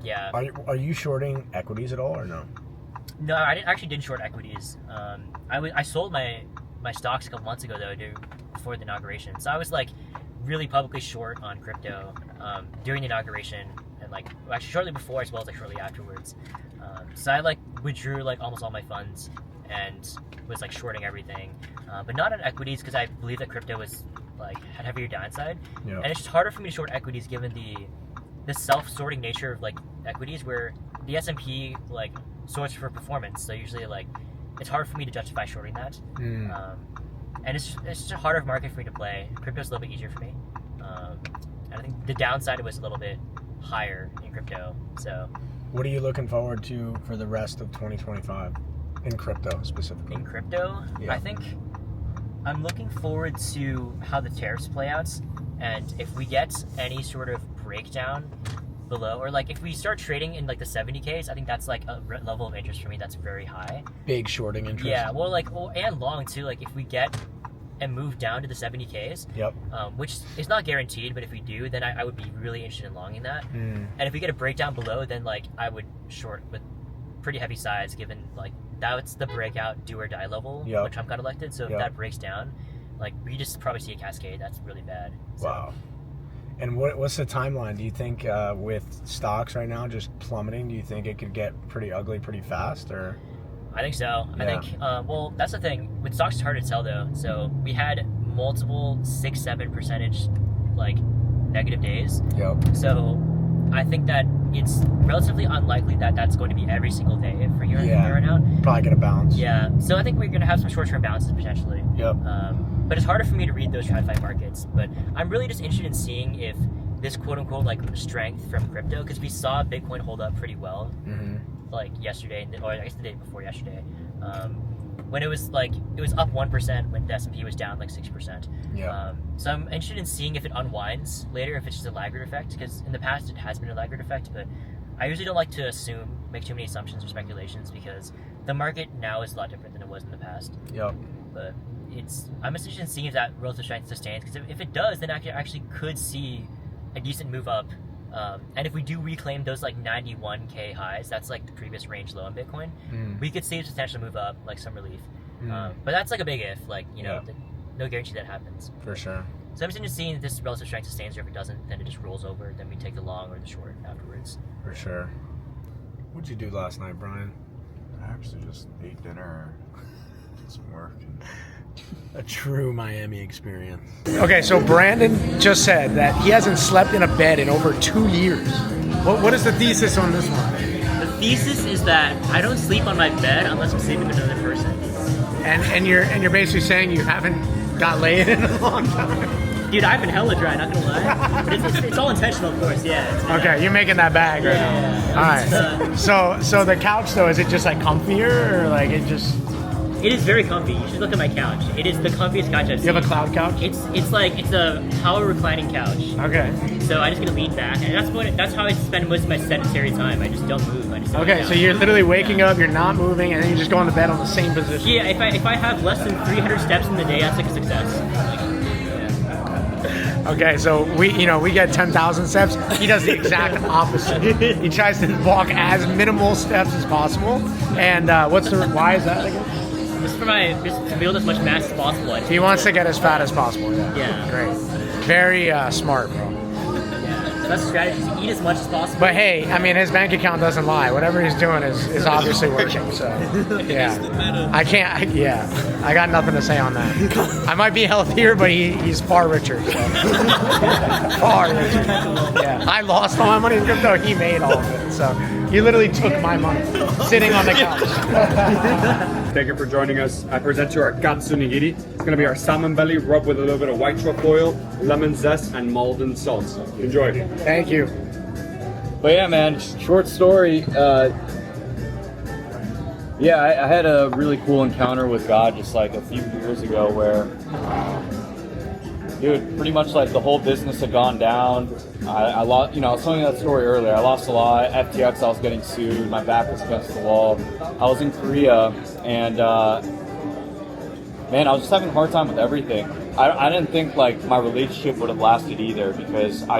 Yeah. Are you shorting equities at all or no? No, I didn't short equities. I sold my stocks a couple months ago though, before the inauguration. So I was like really publicly short on crypto during the inauguration, and like actually shortly before as well as like shortly afterwards. So I like withdrew like almost all my funds and was like shorting everything, but not on equities because I believe that crypto was like had heavier downside, and it's just harder for me to short equities given the self-sorting nature of like equities, where the S&P like sorts for performance. So usually like it's hard for me to justify shorting that, and it's just a harder market for me to play. Crypto's a little bit easier for me, and I think the downside was a little bit higher in crypto. So what are you looking forward to for the rest of 2025 in crypto specifically? In crypto, I think I'm looking forward to how the tariffs play out, and if we get any sort of breakdown below, or like if we start trading in like the 70Ks, I think that's like a level of interest for me that's very high. Big shorting interest. Yeah, well, like and long too. Like if we get and move down to the 70Ks, which is not guaranteed, but if we do, then I would be really interested in longing that. And if we get a breakdown below, then like I would short with pretty heavy size, given like that's the breakout do or die level when Trump got elected. So if that breaks down, like we just probably see a cascade. That's really bad. So. Wow. And what's the timeline? Do you think with stocks right now just plummeting, do you think it could get pretty ugly pretty fast, or? I think so. I think, well, that's the thing. With stocks, it's hard to tell, though. So we had multiple 6-7% like negative days. So I think that it's relatively unlikely that that's going to be every single day for here right now. Probably going to bounce. Yeah. So I think we're going to have some short-term bounces potentially. But it's harder for me to read those TradFi markets. But I'm really just interested in seeing if this quote-unquote like strength from crypto, because we saw Bitcoin hold up pretty well. Like yesterday, or I guess the day before yesterday, when it was up 1% when the S&P was down like 6%. Yeah. So I'm interested in seeing if it unwinds later, if it's just a laggard effect, because in the past it has been a laggard effect, but I usually don't like to make too many assumptions or speculations, because the market now is a lot different than it was in the past. Yep. But I'm interested in seeing if that relative strength sustains, because if it does, then I actually could see a decent move up. And if we do reclaim those like 91K highs, that's like the previous range low in Bitcoin, we could see a potential move up, like some relief. But that's like a big if, like, no guarantee that happens. For sure. So I'm interested in seeing if this relative strength sustains, or if it doesn't, then it just rolls over, then we take the long or the short afterwards. For sure. What'd you do last night, Brian? I actually just ate dinner, did some work. A true Miami experience. Okay, so Brandon just said that he hasn't slept in a bed in over 2 years. What is the thesis on this one? The thesis is that I don't sleep on my bed unless I'm sleeping with another person. And you're basically saying you haven't got laid in a long time. Dude, I've been hella dry, not gonna lie. But it's all intentional, of course. Yeah. Okay, you're making that bag right now. All right. So the couch though, is it just like comfier, or like it just? It is very comfy. You should look at my couch. It is the comfiest couch I've seen. You have a cloud couch? It's a power reclining couch. Okay. So I just get to lean back, and that's how I spend most of my sedentary time. I just don't move. I just sit okay, down. so you're literally waking up, you're not moving, and then you just go on the bed on the same position. Yeah, if I have less than 300 steps in the day, that's like a success. Okay, so we get 10,000 steps. He does the exact opposite. He tries to walk as minimal steps as possible. And why is that again? Just to build as much mass as possible. He wants to get as fat as possible. Yeah. Great. Very smart, bro. Yeah. So that's the strategy, to eat as much as possible. But hey, I mean, his bank account doesn't lie. Whatever he's doing is obviously working. So yeah, I got nothing to say on that. I might be healthier, but he's far richer. So. Far richer. Yeah, I lost all my money in crypto. He made all of it. So he literally took my money, sitting on the couch. Thank you for joining us. I present you our Katsu Nigiri. It's going to be our salmon belly rubbed with a little bit of white truffle oil, lemon zest, and Malden salt. Enjoy. Thank you. But yeah, man, short story. I had a really cool encounter with God just like a few years ago where, dude, pretty much like the whole business had gone down. I lost, I was telling you that story earlier. I lost a lot. FTX, I was getting sued. My back was against the wall. I was in Korea, and man, I was just having a hard time with everything. I didn't think like my relationship would have lasted either, because I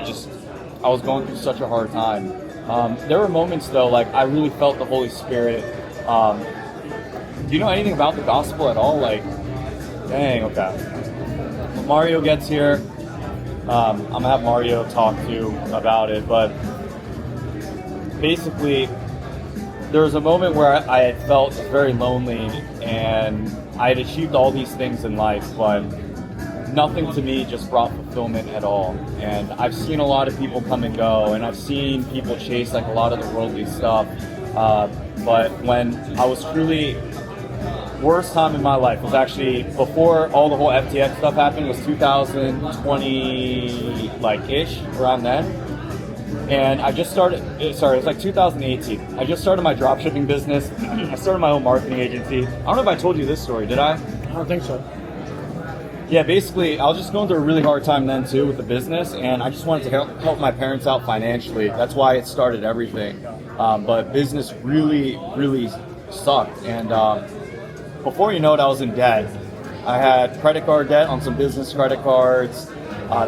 was going through such a hard time. There were moments though, like I really felt the Holy Spirit. Do you know anything about the gospel at all? Like, dang, okay. When Mario gets here, I'm gonna have Mario talk to you about it, but basically there was a moment where I had felt very lonely, and I had achieved all these things in life, but nothing to me just brought fulfillment at all. And I've seen a lot of people come and go, and I've seen people chase like a lot of the worldly stuff, but when I was truly, worst time in my life was actually before all the whole FTX stuff happened, was 2020 like ish, around then. And I just started, it was like 2018. I just started my dropshipping business. I started my own marketing agency. I don't know if I told you this story, did I? I don't think so. Yeah, basically, I was just going through a really hard time then too with the business, and I just wanted to help my parents out financially. That's why it started everything. But business really, really sucked. And before you know it, I was in debt. I had credit card debt on some business credit cards.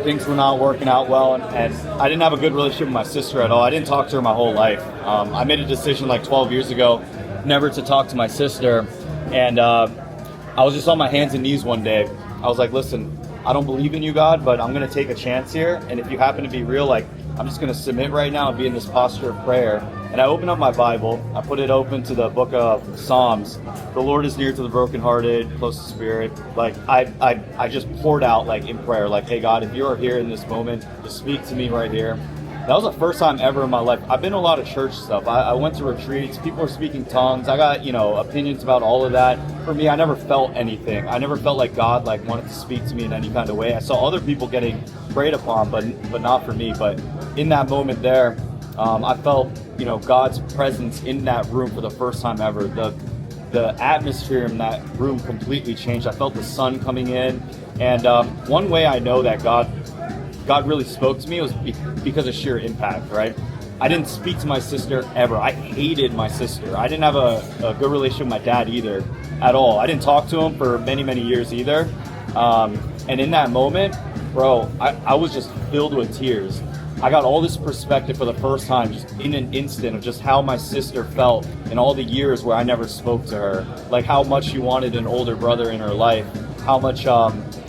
Things were not working out well, and I didn't have a good relationship with my sister at all. I didn't talk to her my whole life. I made a decision like 12 years ago never to talk to my sister, and I was just on my hands and knees one day. I was like, listen, I don't believe in you, God, but I'm going to take a chance here, and if you happen to be real, like, I'm just going to submit right now and be in this posture of prayer. And I opened up my Bible. I put it open to the book of Psalms. The Lord is near to the brokenhearted, close to spirit. Like, I just poured out, like, in prayer, like, hey, God, if you are here in this moment, just speak to me right here. That was the first time ever in my life. I've been to a lot of church stuff. I went to retreats. People were speaking tongues. I got, opinions about all of that. For me, I never felt anything. I never felt like God, like, wanted to speak to me in any kind of way. I saw other people getting prayed upon, but not for me. But in that moment there, I felt, God's presence in that room for the first time ever. the atmosphere in that room completely changed. I felt the sun coming in, and one way I know that God really spoke to me was because of sheer impact, right? I didn't speak to my sister ever. I hated my sister. I didn't have a good relationship with my dad either, at all. I didn't talk to him for many, many years either. And in that moment, bro, I was just filled with tears. I got all this perspective for the first time, just in an instant, of just how my sister felt in all the years where I never spoke to her. Like how much she wanted an older brother in her life, how much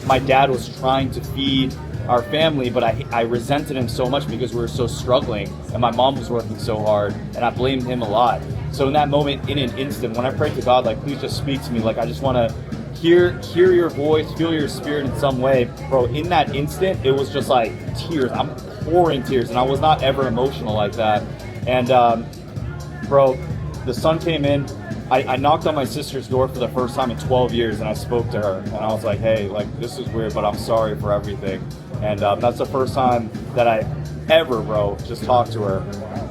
my dad was trying to feed our family, but I resented him so much because we were so struggling, and my mom was working so hard, and I blamed him a lot. So in that moment, in an instant, when I prayed to God, like, please just speak to me, like, I just want to hear your voice, feel your spirit in some way, bro. In that instant, it was just like tears. I'm pouring tears, and I was not ever emotional like that. And bro, the sun came in. I knocked on my sister's door for the first time in 12 years, and I spoke to her, and I was like, hey, like, this is weird, but I'm sorry for everything. And that's the first time that I ever, bro, just talked to her.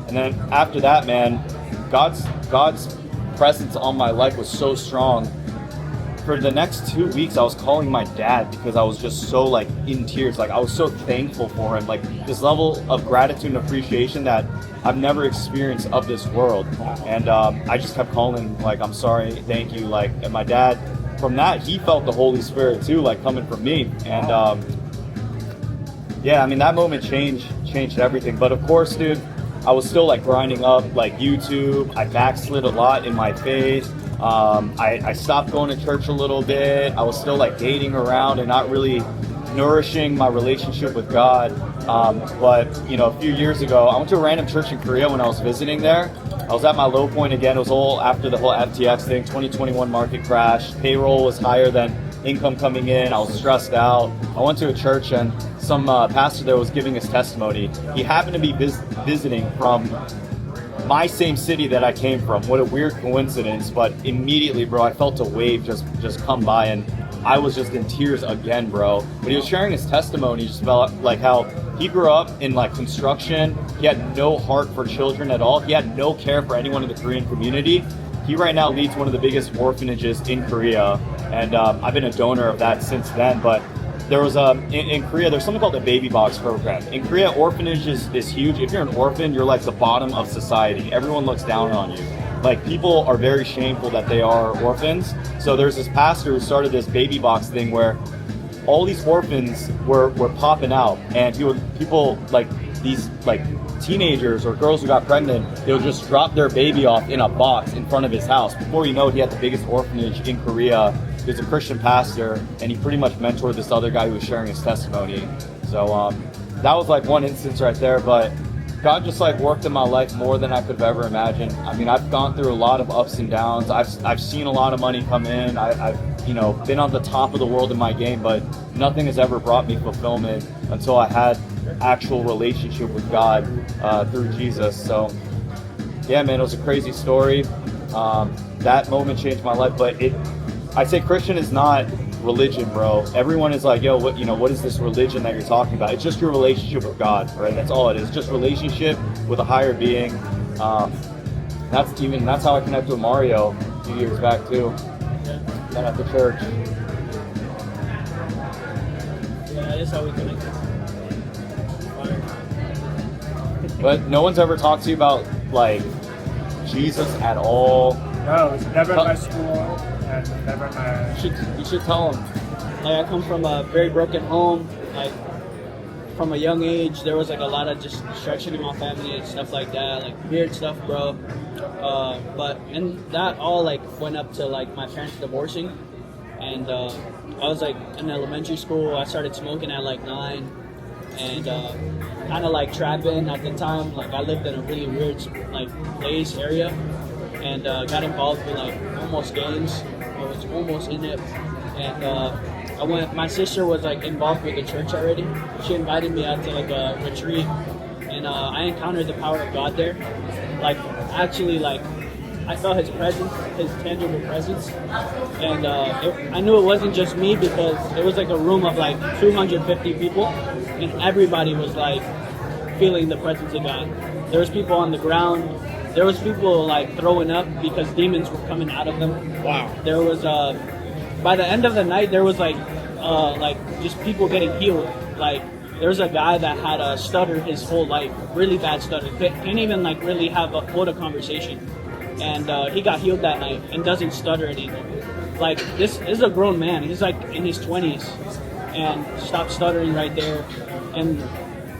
And then after that, man, God's presence on my life was so strong. For the next 2 weeks, I was calling my dad because I was just so, like, in tears. Like, I was so thankful for him. Like, this level of gratitude and appreciation that I've never experienced of this world. And I just kept calling, like, I'm sorry, thank you. Like, and my dad, from that, he felt the Holy Spirit too, like, coming from me. And yeah, I mean, that moment changed everything. But of course, dude, I was still, like, grinding up, like, YouTube. I backslid a lot in my faith. I stopped going to church a little bit. I was still, like, dating around and not really nourishing my relationship with God. But, you know, a few years ago, I went to a random church in Korea when I was visiting there. I was at my low point again. It was all after the whole FTX thing, 2021 market crash. Payroll was higher than income coming in. I was stressed out. I went to a church, and some pastor there was giving his testimony. He happened to be visiting from my same city that I came from. What a weird coincidence, but immediately, bro, I felt a wave just come by, and I was just in tears again, bro. When he was sharing his testimony, he just felt like how he grew up in, like, construction. He had no heart for children at all. He had no care for anyone in the Korean community. He right now leads one of the biggest orphanages in Korea, and I've been a donor of that since then. But there was in Korea, there's something called the baby box program. In Korea, orphanage is huge. If you're an orphan, you're like the bottom of society. Everyone looks down on you. Like, people are very shameful that they are orphans. So there's this pastor who started this baby box thing where all these orphans were popping out, and people like these, like, teenagers or girls who got pregnant, they would just drop their baby off in a box in front of his house. Before you know it, he had the biggest orphanage in Korea. He was a Christian pastor, and he pretty much mentored this other guy who was sharing his testimony. So that was, like, one instance right there. But God just, like, worked in my life more than I could have ever imagined. I mean, I've gone through a lot of ups and downs. I've seen a lot of money come in. I've you know, been on the top of the world in my game, but nothing has ever brought me fulfillment until I had actual relationship with God through Jesus. So yeah, man, it was a crazy story. That moment changed my life. But I'd say Christian is not religion, bro. Everyone is like, yo, what is this religion that you're talking about? It's just your relationship with God, right? That's all it is. Just relationship with a higher being. That's how I connected with Mario a few years back too. Met at the church. Yeah, that is how we connected. But no one's ever talked to you about, like, Jesus at all. No, it's never at my school and never at my... You should tell them. Like, I come from a very broken home. Like, from a young age, there was, like, a lot of just destruction in my family and stuff like that. Like, weird stuff, bro. And that all, like, went up to, like, my parents divorcing. And I was, like, in elementary school. I started smoking at, like, 9. And kind of, like, trapping at the time. Like, I lived in a really weird, like, place area. And got involved with, like, almost gangs. I was almost in it. And my sister was, like, involved with the church already. She invited me out to, like, a retreat. And I encountered the power of God there. Like, actually, like, I felt his presence, his tangible presence. And I knew it wasn't just me because it was like a room of like 250 people, and everybody was like feeling the presence of God. There was people on the ground, there was people like throwing up because demons were coming out of them. Wow. There was by the end of the night there was like just people getting healed. Like there's a guy that had a stutter his whole life, really bad stutter, can't even like really hold a conversation, and he got healed that night and doesn't stutter anymore. Like this is a grown man, he's like in his 20s and stopped stuttering right there. And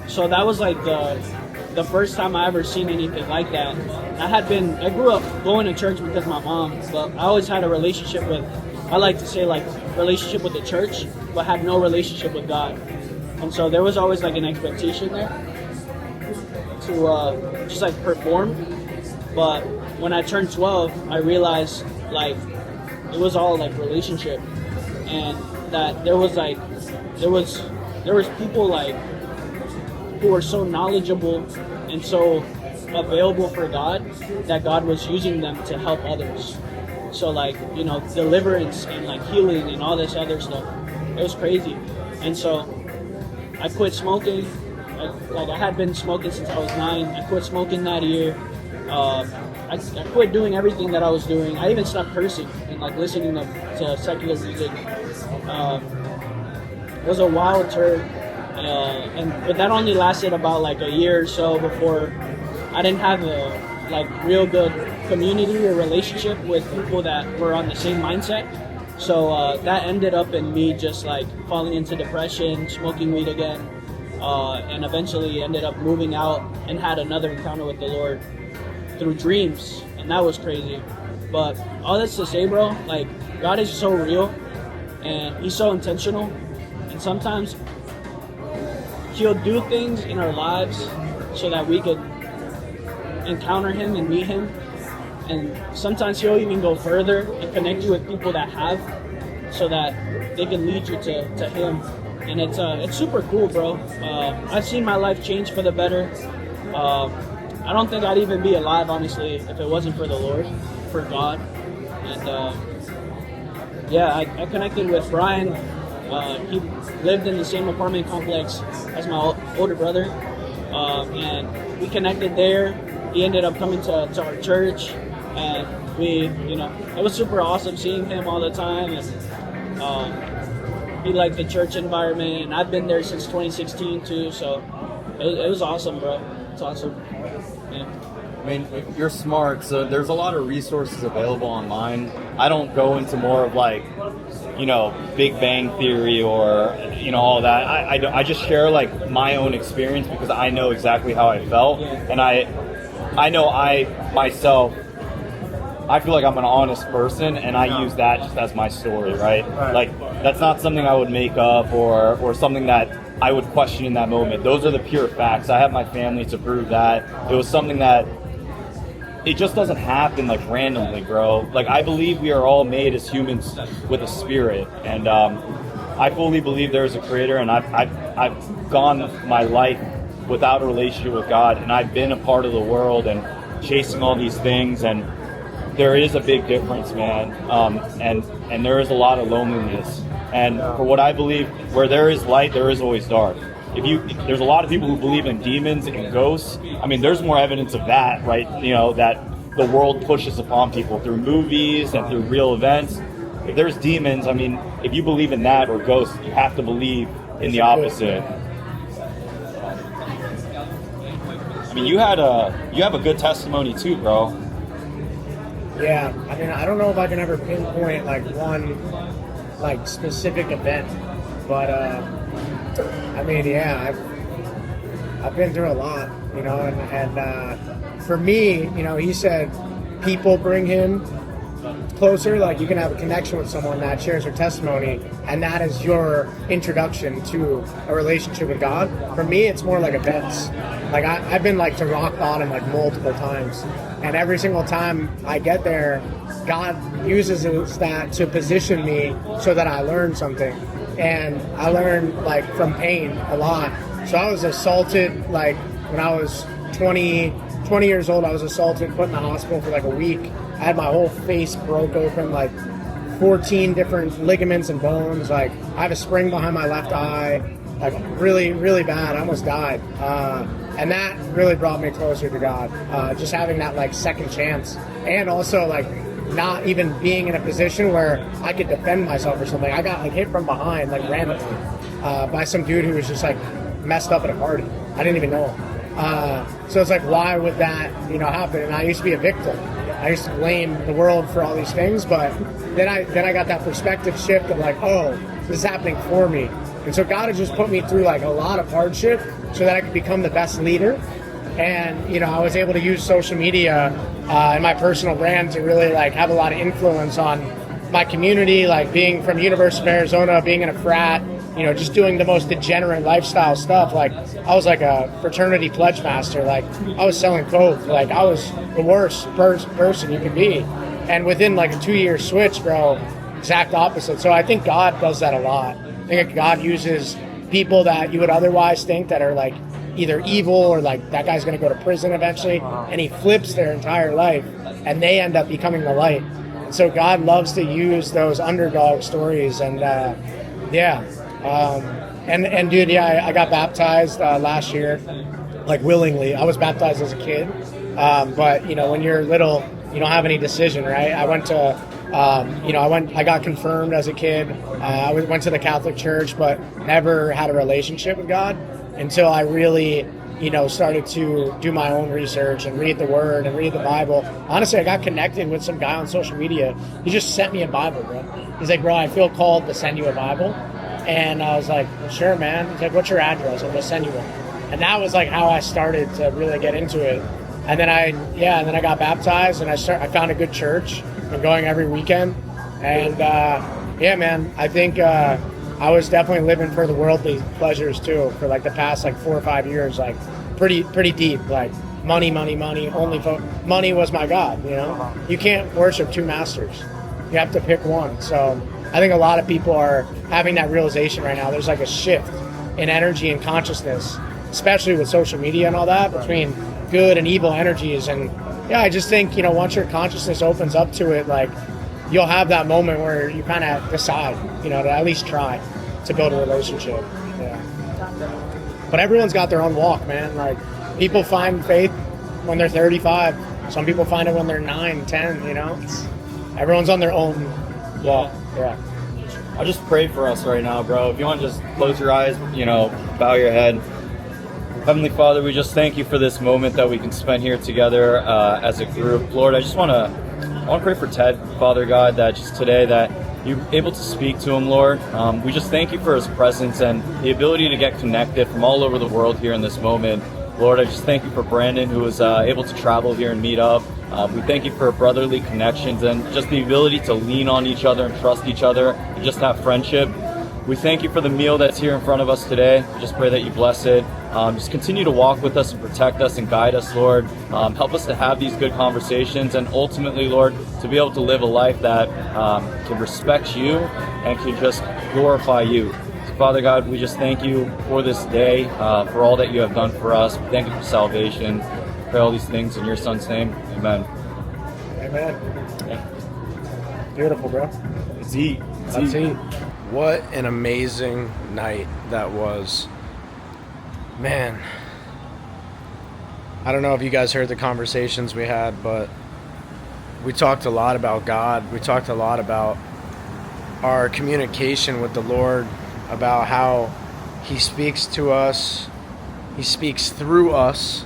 so that was like the first time I ever seen anything like that. I grew up going to church because of my mom, but I always had a relationship with, I like to say like relationship with the church, but had no relationship with God. And so there was always like an expectation there to just like perform. But when I turned 12, I realized like it was all like relationship, and that there was people like who were so knowledgeable and so available for God that God was using them to help others. So like, you know, deliverance and like healing and all this other stuff. It was crazy. And so I quit smoking. I had been smoking since I was 9. I quit smoking that year. I quit doing everything that I was doing. I even stopped cursing and like listening to secular music. It was a wild turn, but that only lasted about like a year or so before I didn't have a like real good community or relationship with people that were on the same mindset. So that ended up in me just like falling into depression, smoking weed again, and eventually ended up moving out and had another encounter with the Lord through dreams, and that was crazy. But all that's to say, bro, like God is so real and he's so intentional, and sometimes he'll do things in our lives so that we could encounter him and meet him. And sometimes he'll even go further and connect you with people that have, so that they can lead you to him. And it's super cool, bro. I've seen my life change for the better. I don't think I'd even be alive, honestly, if it wasn't for the Lord, for God. And yeah, I connected with Brian. He lived in the same apartment complex as my older brother, and we connected there. He ended up coming to our church, and it was super awesome seeing him all the time. And he liked the church environment, and I've been there since 2016 too, so it was awesome, bro. It's awesome. Yeah. I mean, you're smart, so there's a lot of resources available online. I don't go into more of like, Big Bang Theory or, all that. I just share like my own experience because I know exactly how I felt. And I know myself, I feel like I'm an honest person, and I use that just as my story, right? Like, that's not something I would make up or something that I would question in that moment. Those are the pure facts. I have my family to prove that. It was something that it just doesn't happen like randomly, bro. Like, I believe we are all made as humans with a spirit, and I fully believe there is a creator, and I've gone my life without a relationship with God, and I've been a part of the world and chasing all these things, and there is a big difference, man. And there is a lot of loneliness. And for what I believe, where there is light, there is always dark. There's a lot of people who believe in demons and ghosts. I mean, there's more evidence of that, right? That the world pushes upon people through movies and through real events. If there's demons, I mean, if you believe in that or ghosts, you have to believe in the opposite. I mean, you have a good testimony too, bro. Yeah, I mean, I don't know if I can ever pinpoint like one like specific event, but I mean, yeah, I've been through a lot, and for me, he said people bring him closer, like you can have a connection with someone that shares their testimony, and that is your introduction to a relationship with God. For me, it's more like events. Like I've been like to rock bottom like multiple times, and every single time I get there, God uses that to position me so that I learn something. And I learned like from pain a lot. So I was assaulted like when I was 20 years old. I was assaulted, put in the hospital for like a week. I had my whole face broke open, like 14 different ligaments and bones. Like I have a spring behind my left eye, like really, really bad. I almost died. And that really brought me closer to God. Just having that like second chance, and also like not even being in a position where I could defend myself or something. I got like hit from behind like randomly by some dude who was just like messed up at a party. I didn't even know him. So it's like, why would that happen? And I used to be a victim. I used to blame the world for all these things, but then I got that perspective shift of like, oh, this is happening for me. And so God has just put me through like a lot of hardship so that I could become the best leader. And I was able to use social media and my personal brand to really like have a lot of influence on my community, like being from University of Arizona, being in a frat, just doing the most degenerate lifestyle stuff. Like I was like a fraternity pledge master. Like I was selling coke. Like I was the worst person you could be. And within like a 2-year switch, bro, exact opposite. So I think God does that a lot. I think God uses people that you would otherwise think that are like either evil or like that guy's going to go to prison eventually, and he flips their entire life and they end up becoming the light. And so God loves to use those underdog stories. And and dude, I got baptized last year, like willingly. I was baptized as a kid, but when you're little, you don't have any decision, right? I went to I got confirmed as a kid. I went to the Catholic Church, but never had a relationship with God until I really, started to do my own research and read the Word and read the Bible. Honestly, I got connected with some guy on social media. He just sent me a Bible, bro. He's like, bro, I feel called to send you a Bible. And I was like, sure, man. He's like, what's your address? I'll just send you one. And that was like how I started to really get into it. And then I got baptized, and I found a good church. I'm going every weekend, and man, I think I was definitely living for the worldly pleasures too for like the past like 4 or 5 years, like pretty deep, like money. Only money was my God. You can't worship two masters. You have to pick one. So I think a lot of people are having that realization right now. There's like a shift in energy and consciousness, especially with social media and all that, between good and evil energies. And yeah, I just think, once your consciousness opens up to it, like you'll have that moment where you kind of decide, to at least try to build a relationship. Yeah. But everyone's got their own walk, man. Like people find faith when they're 35. Some people find it when they're 9, 10, everyone's on their own walk. Yeah. I'll just pray for us right now, bro. If you want to just close your eyes, bow your head. Heavenly Father, we just thank you for this moment that we can spend here together as a group. Lord, I want to pray for Ted, Father God, that just today that you're able to speak to him, Lord. We just thank you for his presence and the ability to get connected from all over the world here in this moment. Lord, I just thank you for Brandon, who was able to travel here and meet up. We thank you for brotherly connections and just the ability to lean on each other and trust each other and just have friendship. We thank you for the meal that's here in front of us today. We just pray that you bless it. Just continue to walk with us and protect us and guide us, Lord. Help us to have these good conversations and ultimately, Lord, to be able to live a life that can respect you and can just glorify you. So, Father God, we just thank you for this day, for all that you have done for us. We thank you for salvation. We pray all these things in your Son's name. Amen. Amen. Yeah. Beautiful, bro. Let's eat. Let's eat. What an amazing night that was. Man, I don't know if you guys heard the conversations we had, but we talked a lot about God. We talked a lot about our communication with the Lord, about how He speaks to us, He speaks through us,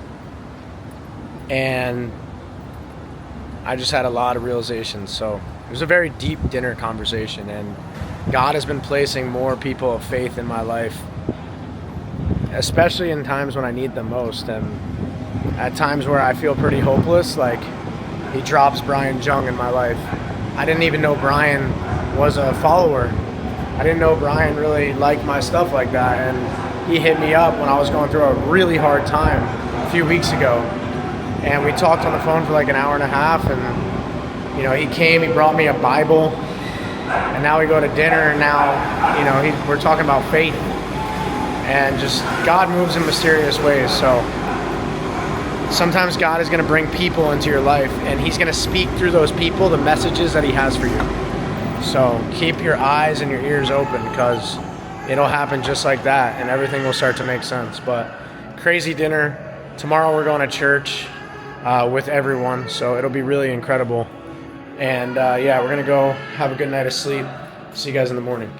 and I just had a lot of realizations. So it was a very deep dinner conversation, and God has been placing more people of faith in my life, especially in times when I need them most. And at times where I feel pretty hopeless, like He drops Brian Jung in my life. I didn't even know Brian was a follower. I didn't know Brian really liked my stuff like that. And he hit me up when I was going through a really hard time a few weeks ago. And we talked on the phone for like an hour and a half. And, he came, he brought me a Bible. And now we go to dinner, and now, we're talking about faith. And just God moves in mysterious ways. So sometimes God is going to bring people into your life, and He's going to speak through those people the messages that He has for you. So keep your eyes and your ears open, because it'll happen just like that, and everything will start to make sense. But crazy dinner. tomorrow we're going to church with everyone, so it'll be really incredible. And yeah, we're gonna go have a good night of sleep. See you guys in the morning.